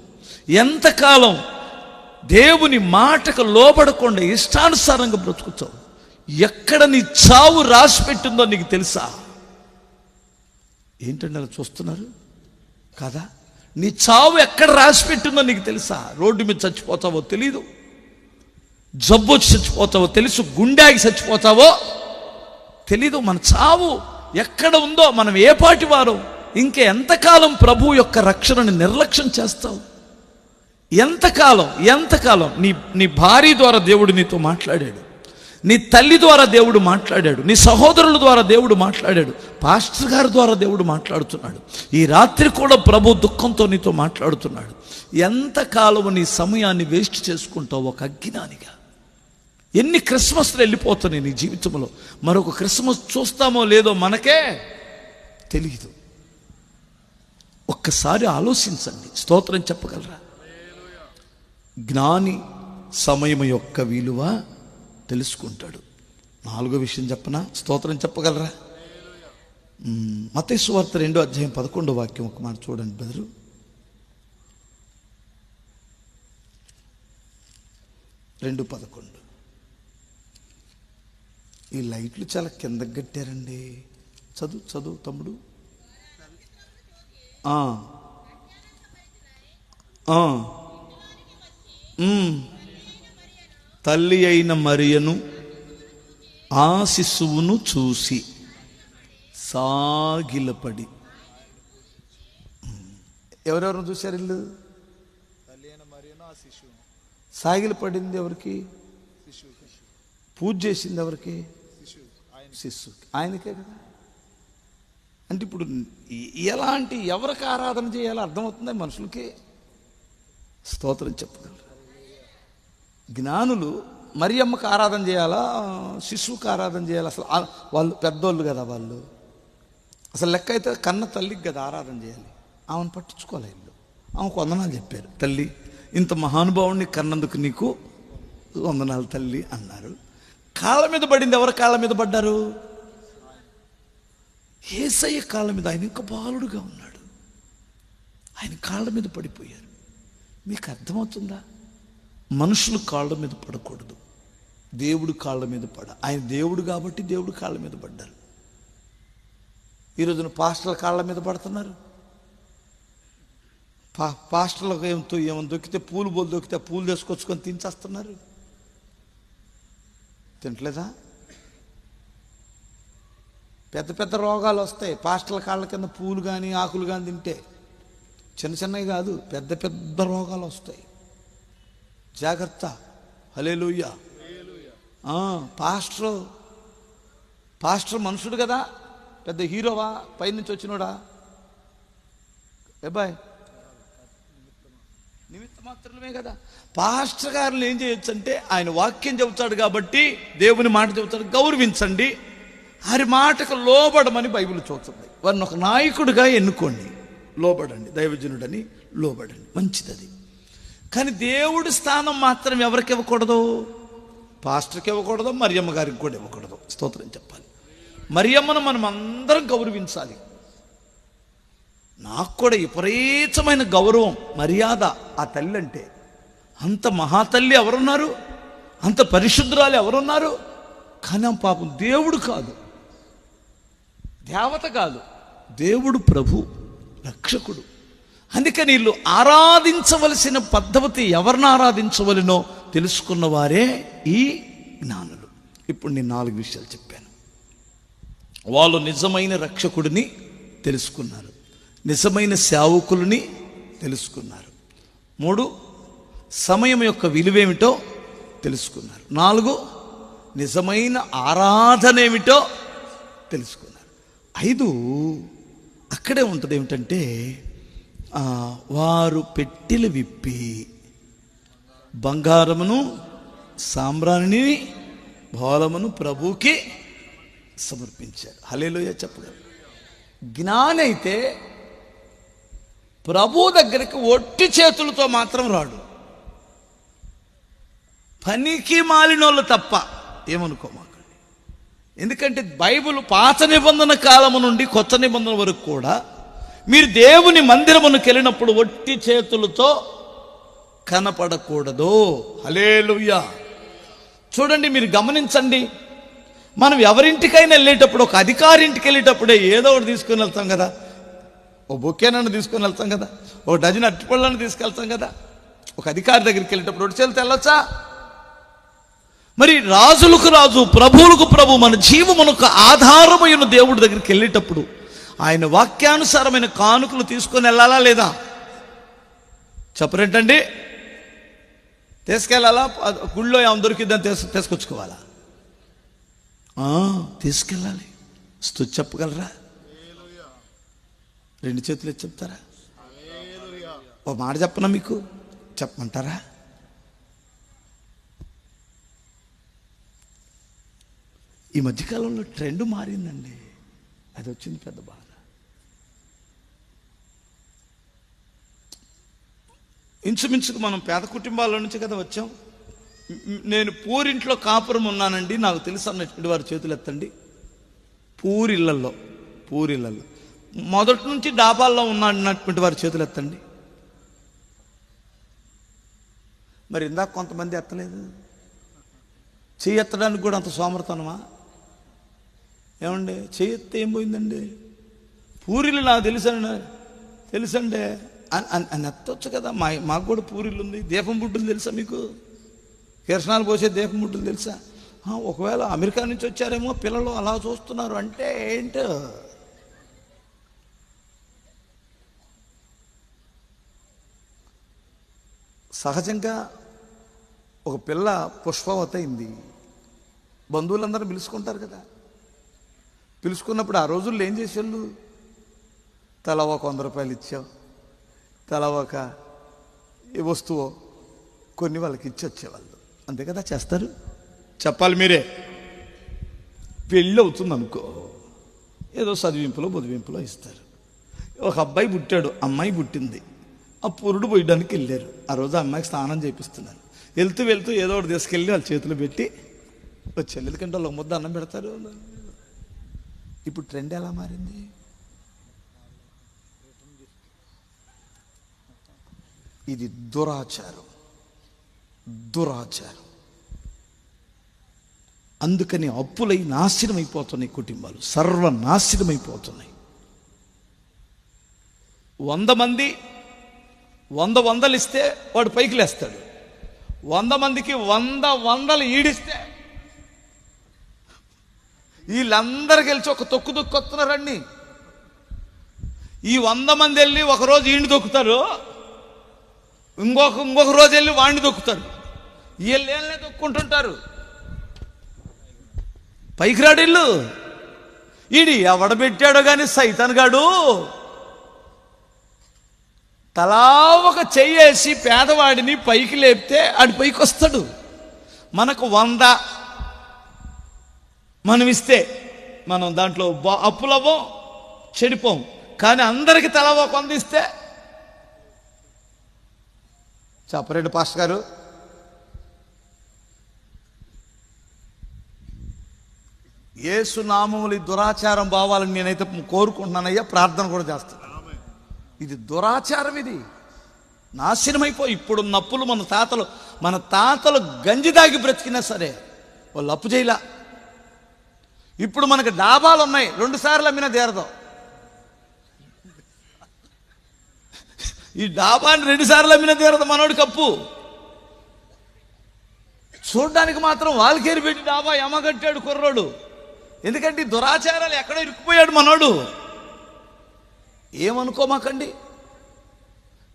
ఎంతకాలం దేవుని మాటకు లోబడకుండా ఇష్టానుసారంగా బ్రతుకుతావు? ఎక్కడ నీ చావు రాసి పెట్టిందో నీకు తెలుసా? ఏంటంటే అలా చూస్తున్నారు కదా? నీ చావు ఎక్కడ రాసి పెట్టిందో నీకు తెలుసా? రోడ్డు మీద చచ్చిపోతావో తెలీదు, జబ్బు వచ్చి చచ్చిపోతావో తెలుసు, గుండెకి చచ్చిపోతావో తెలీదు. మన చావు ఎక్కడ ఉందో, మనం ఏ పాటి వారో, ఇంకా ఎంతకాలం ప్రభు యొక్క రక్షణని నిర్లక్ష్యం చేస్తావు? ఎంతకాలం నీ భార్య ద్వారా దేవుడు నీతో మాట్లాడాడు, నీ తల్లి ద్వారా దేవుడు మాట్లాడాడు, నీ సహోదరుల ద్వారా దేవుడు మాట్లాడాడు, పాస్టర్ గారి ద్వారా దేవుడు మాట్లాడుతున్నాడు. ఈ రాత్రి కూడా ప్రభు దుఃఖంతో నీతో మాట్లాడుతున్నాడు. ఎంతకాలం నీ సమయాన్ని వేస్ట్ చేసుకుంటావు ఒక అజ్ఞానిగా? ఎన్ని క్రిస్మస్లు వెళ్ళిపోతున్నాయి నీ జీవితంలో, మరొక క్రిస్మస్ చూస్తామో లేదో మనకే తెలియదు. ఒక్కసారి ఆలోచించండి. స్తోత్రం చెప్పగలరా? జ్ఞాని సమయం యొక్క విలువ తెలుసుకుంటాడు. 4వ విషయం చెప్పనా? స్తోత్రం చెప్పగలరా? మత్తయి సువార్త 2వ అధ్యాయం 11వ వాక్యం ఒక మాట చూడండి బ్రదరు. 2:11. ఈ లైట్లు చాలా కిందకి కట్టారండి. చదువు తమ్ముడు. తల్లి అయిన మరియను ఆ శిశువును చూసి సాగిలపడి. ఎవరెవరు చూశారు? ఇల్లు తల్లి అయిన మరియను ఆ శిశువు. సాగిలపడింది ఎవరికి? పూజ చేసింది ఎవరికి? శిశువు. ఆయనకే కదా. అంటే ఇప్పుడు ఎలాంటి ఎవరికి ఆరాధన చేయాలో అర్థమవుతుంది మనుషులకి. స్తోత్రం చెప్పగలరు. జ్ఞానులు మరియమ్మకు ఆరాధన చేయాలా, శిశువుకి ఆరాధన చేయాలా? అసలు వాళ్ళు పెద్దోళ్ళు కదా, వాళ్ళు అసలు లెక్క అయితే కన్న తల్లికి కదా ఆరాధన చేయాలి. ఆమెను పట్టించుకోలే. ఇల్లు ఆమెకు వందనాలు చెప్పారు. తల్లి, ఇంత మహానుభావుడిని కన్నందుకు నీకు వందనాలు తల్లి అన్నారు. కాళ్ళ మీద పడింది. ఎవరి కాళ్ళ మీద పడ్డారు? యేసయ్య కాళ్ళ మీద. ఆయన ఇంకా బాలుడుగా ఉన్నాడు, ఆయన కాళ్ళ మీద పడిపోయారు. మీకు అర్థమవుతుందా? మనుషులు కాళ్ళ మీద పడకూడదు, దేవుడు కాళ్ళ మీద పడ. ఆయన దేవుడు కాబట్టి దేవుడు కాళ్ళ మీద పడ్డారు. ఈరోజున పాస్టర్ల కాళ్ళ మీద పడుతున్నారు. పాస్టర్లకు ఏమో దొక్కితే పూలు బోలు దొక్కితే పూలు తీసుకొచ్చుకొని తినేస్తున్నారు. తింటలేదా? పెద్ద పెద్ద రోగాలు వస్తాయి పాస్టర్ల కాళ్ళ కింద పూలు కానీ ఆకులు కానీ తింటే. చిన్న చిన్నవి కాదు, పెద్ద పెద్ద రోగాలు వస్తాయి. జాగ్రత్త. హల్లెలూయా. పాస్టర్ మనుషుడు కదా, పెద్ద హీరోవా? పైనుంచి వచ్చినోడా? బాయ్ నిమిత్త మాత్రమే కదా. పాస్టర్ గారిని ఏం చేయొచ్చు అంటే, ఆయన వాక్యం చెబుతాడు కాబట్టి, దేవుని మాట చెబుతాడు, గౌరవించండి. ఆయన మాటకు లోబడమని బైబిల్ చూస్తుంది. వారిని ఒక నాయకుడిగా ఎన్నుకోండి, లోబడండి, దైవజనుడని లోబడండి, మంచిది అది. కానీ దేవుడి స్థానం మాత్రం ఎవరికి ఇవ్వకూడదు? పాస్టర్కి ఇవ్వకూడదు, మరియమ్మ గారికి కూడా ఇవ్వకూడదు. స్తోత్రం చెప్పాలి. మరియమ్మను మనం అందరం గౌరవించాలి. నాకు కూడా విపరీతమైన గౌరవం, మర్యాద ఆ తల్లి అంటే. అంత మహాతల్లి ఎవరున్నారు? అంత పరిశుద్ధురాలు ఎవరున్నారు? కానీ పాపం దేవుడు కాదు, దేవత కాదు, దేవుడు ప్రభు, రక్షకుడు. అందుకని వీళ్ళు ఆరాధించవలసిన పద్ధతి, ఎవరిని ఆరాధించవలనో తెలుసుకున్న వారే ఈ జ్ఞానులు. ఇప్పుడు నేను 4 విషయాలు చెప్పాను. వాళ్ళు నిజమైన రక్షకుడిని తెలుసుకున్నారు, నిజమైన సేవకులని తెలుసుకున్నారు. 3, సమయం యొక్క విలువేమిటో తెలుసుకున్నారు. 4, నిజమైన ఆరాధన ఏమిటో తెలుసుకున్నారు. 5, అక్కడే ఉంటుంది. ఏమిటంటే, వారు పెట్టెలు విప్పి బంగారమును సాంబ్రాణిని బోళమును ప్రభువుకి సమర్పించారు. హల్లెలూయా చెప్పగలరు. జ్ఞాని అయితే ప్రభు దగ్గరికి ఒట్టి చేతులతో మాత్రం రాడు. పనికి మాలినోళ్ళు తప్ప. ఏమనుకోమాకండి. ఎందుకంటే బైబిల్ పాత నిబంధన కాలము నుండి కొత్త నిబంధన వరకు కూడా మీరు దేవుని మందిరమునకు వెళ్ళినప్పుడు ఒట్టి చేతులతో కనపడకూడదు. హల్లెలూయా. చూడండి, మీరు గమనించండి, మనం ఎవరింటికైనా వెళ్ళేటప్పుడు, ఒక అధికారింటికి వెళ్ళేటప్పుడే ఏదో ఒకటి తీసుకొని వెళ్తాం కదా. ఓ బొక్కేనన్ను తీసుకొని వెళ్తాం కదా, ఓ డజన్ అరటిపళ్ళను తీసుకెళ్తాం కదా. ఒక అధికారి దగ్గరికి వెళ్ళేటప్పుడు ఒకటి చేతితో వెళ్ళొచ్చా? మరి రాజులకు రాజు, ప్రభువులకు ప్రభు, మన జీవమునకు ఆధారమైన దేవుడి దగ్గరికి వెళ్ళేటప్పుడు ఆయన వాక్యానుసారమైన కానుకలు తీసుకొని వెళ్ళాలా లేదా? చెప్పరేంటండి? తీసుకెళ్ళాలా? గుళ్ళో ఏమైనా దొరికిద్దని తీసుకొచ్చుకోవాలా? తీసుకెళ్ళాలి. స్తుతి చెప్పగలరా? 2 చేతులు ఎత్తి చెప్తారా? ఓ మాట చెప్పనా మీకు? చెప్పమంటారా? ఈ మధ్యకాలంలో ట్రెండ్ మారిందండి. అది వచ్చింది పెద్ద బాధ. ఇంచుమించుకు మనం పేద కుటుంబాల నుంచి కదా వచ్చాం. నేను పూరింట్లో కాపురం ఉన్నానండి, నాకు తెలుసు అన్నటువంటి వారి చేతులు ఎత్తండి. పూరిళ్ళల్లో మొదటి నుంచి డాబాల్లో ఉన్నటువంటి వారి చేతులు ఎత్తండి. మరి ఇందాక కొంతమంది ఎత్తలేదు. చెయ్యి ఎత్తడానికి కూడా అంత సోమరతనమా? ఏమండి, చెయ్యి ఎత్తే ఏం పోయిందండి? పూరీలు నాకు తెలుసండి అని ఎత్తవచ్చు కదా. మాకు కూడా పూరీలు ఉంది. దీపం బుడ్డులు తెలుసా మీకు? కిరసనాలు పోసే దీపం బుడ్డులు తెలుసా? ఒకవేళ అమెరికా నుంచి వచ్చారేమో పిల్లలు అలా చూస్తున్నారు అంటే ఏంటో. సహజంగా ఒక పిల్ల పుష్పవతి అయింది. బంధువులందరూ పిలుచుకుంటారు కదా. పిలుచుకున్నప్పుడు ఆ రోజుల్లో ఏం చేసేవాళ్ళు? తల ఒక 100 రూపాయలు ఇచ్చావు, తల ఒక వస్తువు కొన్ని వాళ్ళకి ఇచ్చి వచ్చేవాళ్ళు. అంతే కదా చేస్తారు? చెప్పాలి మీరే. పెళ్ళి అవుతుంది అనుకో, ఏదో చదివింపులో ఇస్తారు. ఒక అబ్బాయి పుట్టాడు, అమ్మాయి పుట్టింది. ఆ పురుడు పోయడానికి వెళ్ళారు. ఆ రోజు అమ్మాయికి స్నానం చేపిస్తున్నారు. వెళ్తూ ఏదో ఒకటి తీసుకెళ్ళి వాళ్ళ చేతులు పెట్టి వచ్చారు. ఎందుకంటే వాళ్ళు ముద్ద అన్నం పెడతారు. ఇప్పుడు ట్రెండ్ ఎలా మారింది? ఇది దురాచారం. అందుకని అప్పులై నాశనం అయిపోతున్నాయి కుటుంబాలు, సర్వనాశనం అయిపోతున్నాయి. 100 మంది 100 ఇస్తే వాడు పైకి లేస్తాడు. 100 మందికి 100 ఈడిస్తే వీళ్ళందరూ గెలిచి ఒక తొక్కు వస్తున్నారండి. ఈ 100 మంది వెళ్ళి ఒకరోజు ఈయన్ని తొక్కుతారు, ఇంకొక రోజు వెళ్ళి వాడిని తొక్కుతారు. వీళ్ళు ఏళ్ళనే తొక్కుంటుంటారు. పైకి రాడిల్లు. ఈడి ఎవడబెట్టాడో కానీ సైతాన్ గాడు తలా ఒక చెయ్యేసి పేదవాడిని పైకి లేపితే ఆడి పైకి వస్తాడు. మనకు 100 మనం ఇస్తే మనం దాంట్లో అప్పులవ్వం, చెడిపోం. కానీ అందరికి తలా ఒక 100 ఇస్తే చెప్పరేంటి పాస్టర్ గారు? యేసు నామములు దురాచారం బావాలని నేనైతే కోరుకుంటున్నానయ్యా, ప్రార్థన కూడా చేస్తాను. ఇది దురాచారం, ఇది నాశనమైపోయి. ఇప్పుడు నప్పులు మన తాతలు గంజి దాగి బ్రతికినా సరే వాళ్ళు అప్పు చేయలా. ఇప్పుడు మనకు డాబాలు ఉన్నాయి, 2 సార్లు అమ్మినా తీరదాం. ఈ డాబాని 2 సార్లు అమ్మినా తీరదు మనోడికి అప్పు. చూడ్డానికి మాత్రం వాళ్ళకేరి పెట్టి డాబా ఎమగట్టాడు కుర్రోడు. ఎందుకంటే ఈ దురాచారాలు ఎక్కడో ఇరుక్కుపోయాడు మనోడు. ఏమనుకోమాకండి.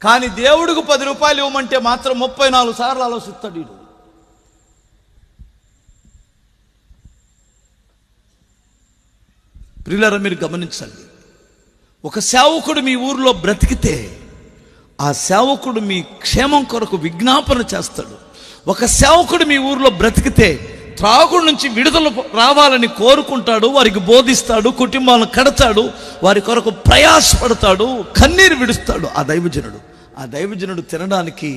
కానీ దేవుడికి 10 రూపాయలు ఇవ్వమంటే మాత్రం 34 సార్లు ఆలోచిస్తాడు వీడు. ప్రియులారా, మీరు గమనించండి. ఒక సేవకుడు మీ ఊరిలో బ్రతికితే ఆ సేవకుడు మీ క్షేమం కొరకు విజ్ఞాపన చేస్తాడు. ఒక సేవకుడు మీ ఊరిలో బ్రతికితే త్రాగుడు నుంచి విడుదల రావాలని కోరుకుంటాడు, వారికి బోధిస్తాడు, కుటుంబాలను కడతాడు, వారి కొరకు ప్రయాసపడతాడు, కన్నీరు విడుస్తాడు. ఆ దైవజనుడు తినడానికి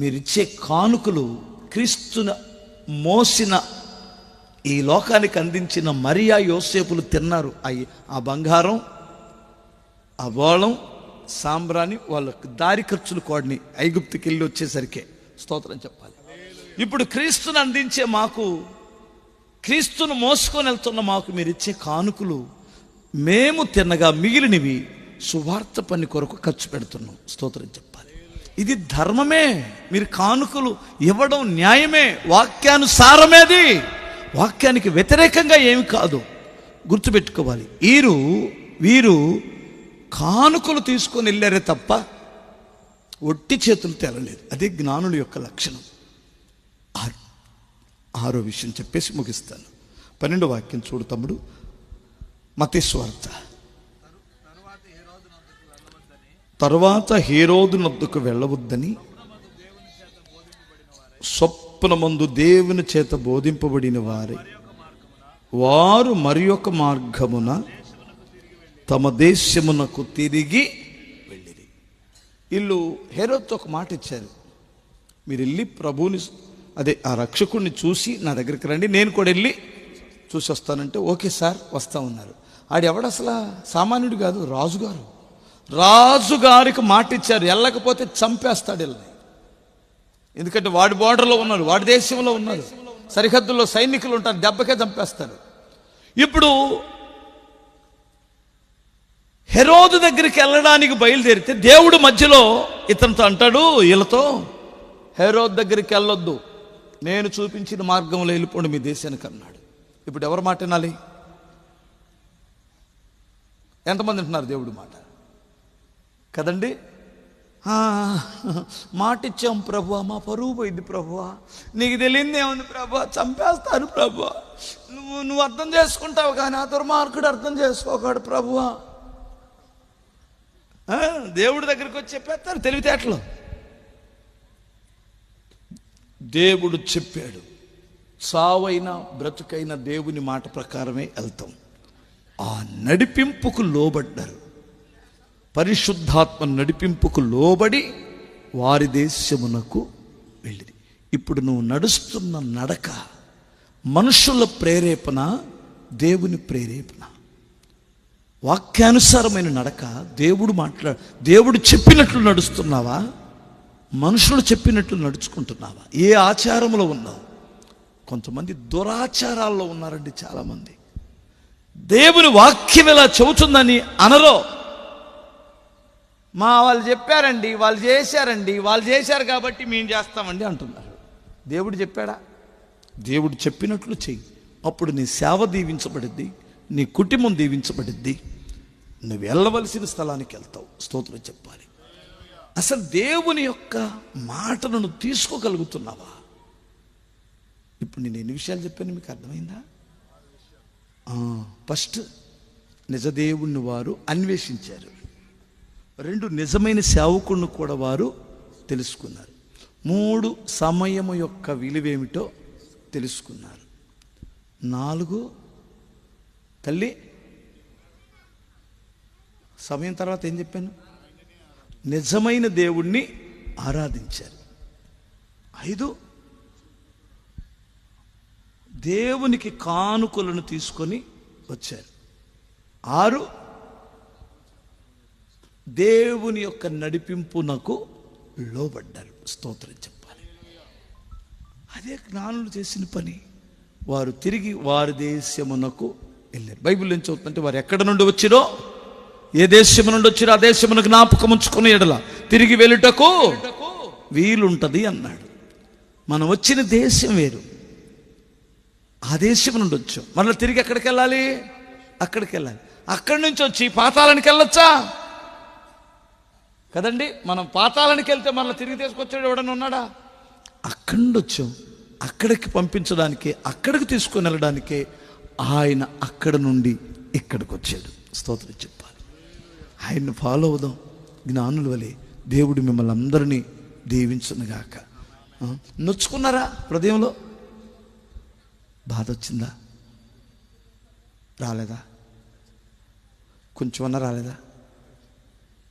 మీరిచ్చే కానుకలు క్రీస్తును మోసిన ఈ లోకానికి అందించిన మరియా యోసేపులు తిన్నారు. ఆ బంగారం, ఆ బోళం, సాంబ్రాణి వాళ్ళకి దారి ఖర్చులు కోడిని ఐగుప్తుకి వెళ్ళి వచ్చేసరికే స్తోత్రం చెప్పాలి. ఇప్పుడు క్రీస్తుని అందించే మాకు, క్రీస్తును మోసుకొని వెళ్తున్న మాకు మీరు ఇచ్చే కానుకలు మేము తిన్నగా మిగిలినవి సువార్త పని కొరకు ఖర్చు పెడుతున్నాం. స్తోత్రం చెప్పాలి. ఇది ధర్మమే. మీరు కానుకలు ఇవ్వడం న్యాయమే, వాక్యానుసారమేది, వాక్యానికి వ్యతిరేకంగా ఏమి కాదు. గుర్తుపెట్టుకోవాలి. వీరు కానుకలు తీసుకొని వెళ్ళారే తప్ప ఒట్టి చేతులు తెరలేదు. అదే జ్ఞానుల యొక్క లక్షణం. ఆరో విషయం చెప్పేసి ముగిస్తాను. 12వ వాక్యం చూడు తమ్ముడు. మత్తయి సువార్త. తరువాత హేరోదునొద్దకు వెళ్ళవద్దని స్వప్నమందు దేవుని చేత బోధింపబడిన వారు మరి ఒక మార్గమున తమ దేశమునకు తిరిగి వెళ్ళిరి. వీళ్ళు హేరోదుతో ఒక మాట ఇచ్చారు, మీరు వెళ్ళి ప్రభువుని, అదే ఆ రక్షకుడిని చూసి నా దగ్గరికి రండి, నేను కూడా వెళ్ళి చూసి వస్తానంటే ఓకే సార్ వస్తా ఉన్నారు. ఆడెవడు అసలు సామాన్యుడు కాదు, రాజుగారు. రాజుగారికి మాట ఇచ్చారు, వెళ్ళకపోతే చంపేస్తాడు వీళ్ళని. ఎందుకంటే వాడి బోర్డర్లో ఉన్నారు, వాడి దేశంలో ఉన్నారు, సరిహద్దుల్లో సైనికులు ఉంటారు, దెబ్బకే చంపేస్తారు. ఇప్పుడు హెరోదు దగ్గరికి వెళ్ళడానికి బయలుదేరితే దేవుడు మధ్యలో ఇతనితో అంటాడు, వీళ్ళతో, హెరోదు దగ్గరికి వెళ్ళొద్దు, నేను చూపించిన మార్గంలో వెళ్ళిపోండి మీ దేశానికి అన్నాడు. ఇప్పుడు ఎవరు మాట వినాలి? ఎంతమంది వింటున్నారు దేవుడు మాట? కదండి. మాట ఇచ్చాం ప్రభువా, మా పరువు పోయింది ప్రభువా, నీకు తెలియదు ఏముంది ప్రభువా, చంపేస్తాను ప్రభువా, నువ్వు అర్థం చేసుకుంటావు కానీ ఆ దుర్మార్గుడు అర్థం చేసుకోకాడు ప్రభువా. దేవుడి దగ్గరికి వచ్చి చెప్పేస్తారు తెలివితేటలు. దేవుడు చెప్పాడు, సావైనా బ్రతుకైన దేవుని మాట ప్రకారమే వెళ్తాం. ఆ నడిపింపుకు లోబడ్డారు. పరిశుద్ధాత్మ నడిపింపుకు లోబడి వారి దేశమునకు వెళ్ళింది. ఇప్పుడు నువ్వు నడుస్తున్న నడక మనుషుల ప్రేరేపణ, దేవుని ప్రేరేపణ, వాక్యానుసారమైన నడక. దేవుడు చెప్పినట్లు నడుస్తున్నావా, మనుషులు చెప్పినట్లు నడుచుకుంటున్నావా? ఏ ఆచారంలో ఉన్నావు? కొంతమంది దురాచారాల్లో ఉన్నారండి చాలామంది. దేవుని వాక్యం ఎలా చెబుతుందని అనరో, వాళ్ళు చెప్పారండి, వాళ్ళు చేశారండి, వాళ్ళు చేశారు కాబట్టి మేము చేస్తామండి అంటున్నారు. దేవుడు చెప్పాడా? దేవుడు చెప్పినట్లు చెయ్యి, అప్పుడు నీ సేవ దీవించబడిద్ది, నీ కుటుంబం దీవించబడిద్ది, నువ్వు వెళ్ళవలసిన స్థలానికి వెళ్తావు. స్తోత్రం చెప్పాలి. అసలు దేవుని యొక్క మాటలను తీసుకోగలుగుతున్నావా? ఇప్పుడు నేను ఎన్ని విషయాలు చెప్పాను మీకు అర్థమైందా? ఫస్ట్, నిజదేవుణ్ణి వారు అన్వేషించారు. 2, నిజమైన సేవకుడిని కూడా వారు తెలుసుకున్నారు. 3, సమయము యొక్క విలువేమిటో తెలుసుకున్నారు. 4, తల్లి సమయం తర్వాత ఏం చెప్పాను? నిజమైన దేవుణ్ణి ఆరాధించారు. 5, దేవునికి కానుకలను తీసుకొని వచ్చారు. 6, దేవుని యొక్క నడిపింపునకు లోబడ్డారు. స్తోత్రం చెప్పాలి. అదే జ్ఞానులు చేసిన పని. వారు తిరిగి వారి దేశమునకు వెళ్ళారు. బైబిల్ ఏం చదువుతుంటే, వారు ఎక్కడ నుండి వచ్చిరో, ఏ దేశము నుండి వచ్చిరో ఆ దేశమును జ్ఞాపకం ఉంచుకుని ఎడల తిరిగి వెళ్ళుటకు వీలుంటది అన్నాడు. మనం వచ్చిన దేశం వేరు, ఆ దేశం నుండి వచ్చాం. మళ్ళీ తిరిగి ఎక్కడికి వెళ్ళాలి? అక్కడికి వెళ్ళాలి. అక్కడి నుంచి వచ్చి పాతాళానికి వెళ్ళొచ్చా? కదండి. మనం పాతాళానికి వెళ్తే మళ్ళీ తిరిగి తీసుకొచ్చాడు ఎవడన్నా ఉన్నాడా? అక్కడి నుండి వచ్చాం. అక్కడికి పంపించడానికే, అక్కడికి తీసుకొని వెళ్ళడానికే ఆయన అక్కడ నుండి ఇక్కడికి వచ్చాడు. స్తోత్రం చెప్పాలి. ఆయన్ని ఫాలో అవుదాం జ్ఞానుల వలె. దేవుడు మిమ్మల్ని అందరినీ దీవించునుగాక. నొచ్చుకున్నారా? హృదయంలో బాధ వచ్చిందా? రాలేదా? కొంచెమన్నా రాలేదా?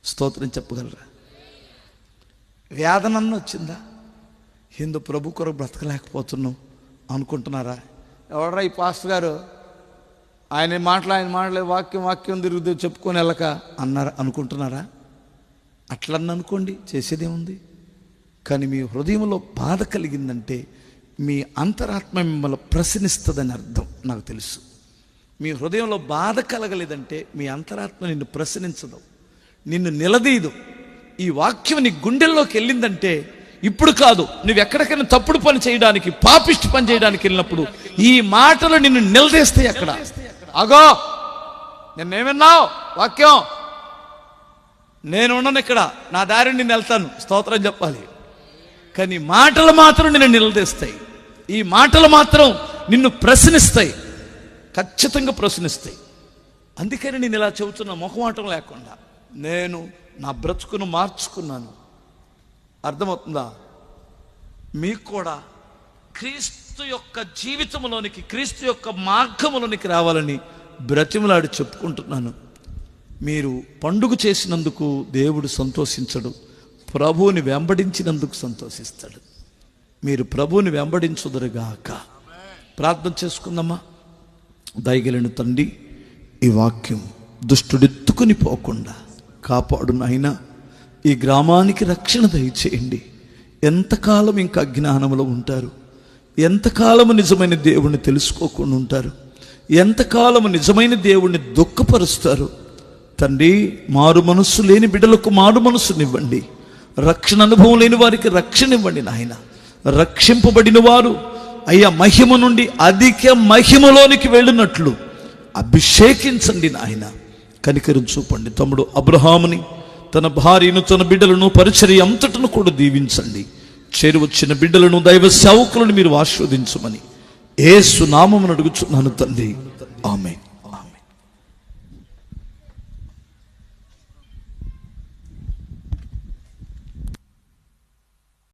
స్తోత్రం చెప్పగలరా? వేదనన్న వచ్చిందా? హిందూ ప్రభు కొరకు బ్రతకలేకపోతున్నాం అనుకుంటున్నారా? ఎవడరా ఈ పాస్టర్ గారు, ఆయన మాటలేదు, వాక్యం తిరుగుతూ చెప్పుకొని వెళ్ళక అన్నారా అనుకుంటున్నారా? అట్లన్న అనుకోండి, చేసేదేముంది. కానీ మీ హృదయంలో బాధ కలిగిందంటే మీ అంతరాత్మ మిమ్మల్ని ప్రశ్నిస్తుందని అర్థం. నాకు తెలుసు. మీ హృదయంలో బాధ కలగలేదంటే మీ అంతరాత్మ నిన్ను ప్రశ్నించదు, నిన్ను నిలదీయదు. ఈ వాక్యం నీ గుండెల్లోకి వెళ్ళిందంటే ఇప్పుడు కాదు, నువ్వు ఎక్కడికైనా తప్పుడు పని చేయడానికి, పాపిష్టి పని చేయడానికి వెళ్ళినప్పుడు ఈ మాటలు నిన్ను నిలదీస్తాయి. అక్కడ అగో నిన్నేమన్నావు వాక్యం, నేను ఉండను ఇక్కడ, నా దారిని నేను వెళ్తాను, స్తోత్రం చెప్పాలి. కానీ మాటలు మాత్రం నిన్ను నిలదీస్తాయి. ఈ మాటలు మాత్రం నిన్ను ప్రశ్నిస్తాయి, ఖచ్చితంగా ప్రశ్నిస్తాయి. అందుకని నేను ఇలా చెబుతున్నా మొహమాటం లేకుండా. నేను నా బ్రతుకును మార్చుకున్నాను. అర్థమవుతుందా? మీకు కూడా క్రీస్తు యొక్క జీవితంలోనికి, క్రీస్తు యొక్క మార్గంలోనికి రావాలని బ్రతిమలాడి చెప్పుకుంటున్నాను. మీరు పండుగ చేసినందుకు దేవుడు సంతోషించడు, ప్రభువుని వెంబడించినందుకు సంతోషిస్తాడు. మీరు ప్రభువుని వెంబడించుదురుగాక. ప్రార్థన చేసుకుందామా? దయగలిగిన తండ్రి, ఈ వాక్యం దుష్టుడెత్తుకుని పోకుండా కాపాడు నాయనా. ఈ గ్రామానికి రక్షణ దయచేయండి. ఎంతకాలం ఇంకా అజ్ఞానంలో ఉంటారు? ఎంతకాలము నిజమైన దేవుణ్ణి తెలుసుకోకుండా ఉంటారు? ఎంతకాలము నిజమైన దేవుణ్ణి దుఃఖపరుస్తారు? తండ్రి, మారు మనస్సు లేని బిడ్డలకు మారు మనస్సునివ్వండి. రక్షణ అనుభవం లేని వారికి రక్షణ ఇవ్వండి నాయన. రక్షింపబడిన వారు అయ్యా మహిమ నుండి అధిక మహిమలోనికి వెళ్ళినట్లు అభిషేకించండి నాయన. కనికరం చూపండి. తమ్ముడు అబ్రహాముని, తన భార్యను, తన బిడ్డలను, పరిచర్య అంతటను కూడా దీవించండి. చేరువచ్చిన బిడ్డలను, దైవ సేవకులను మీరు ఆశీర్వదించమని యేసు నామమున అడుగుచున్నాను తండ్రి. ఆమేన్.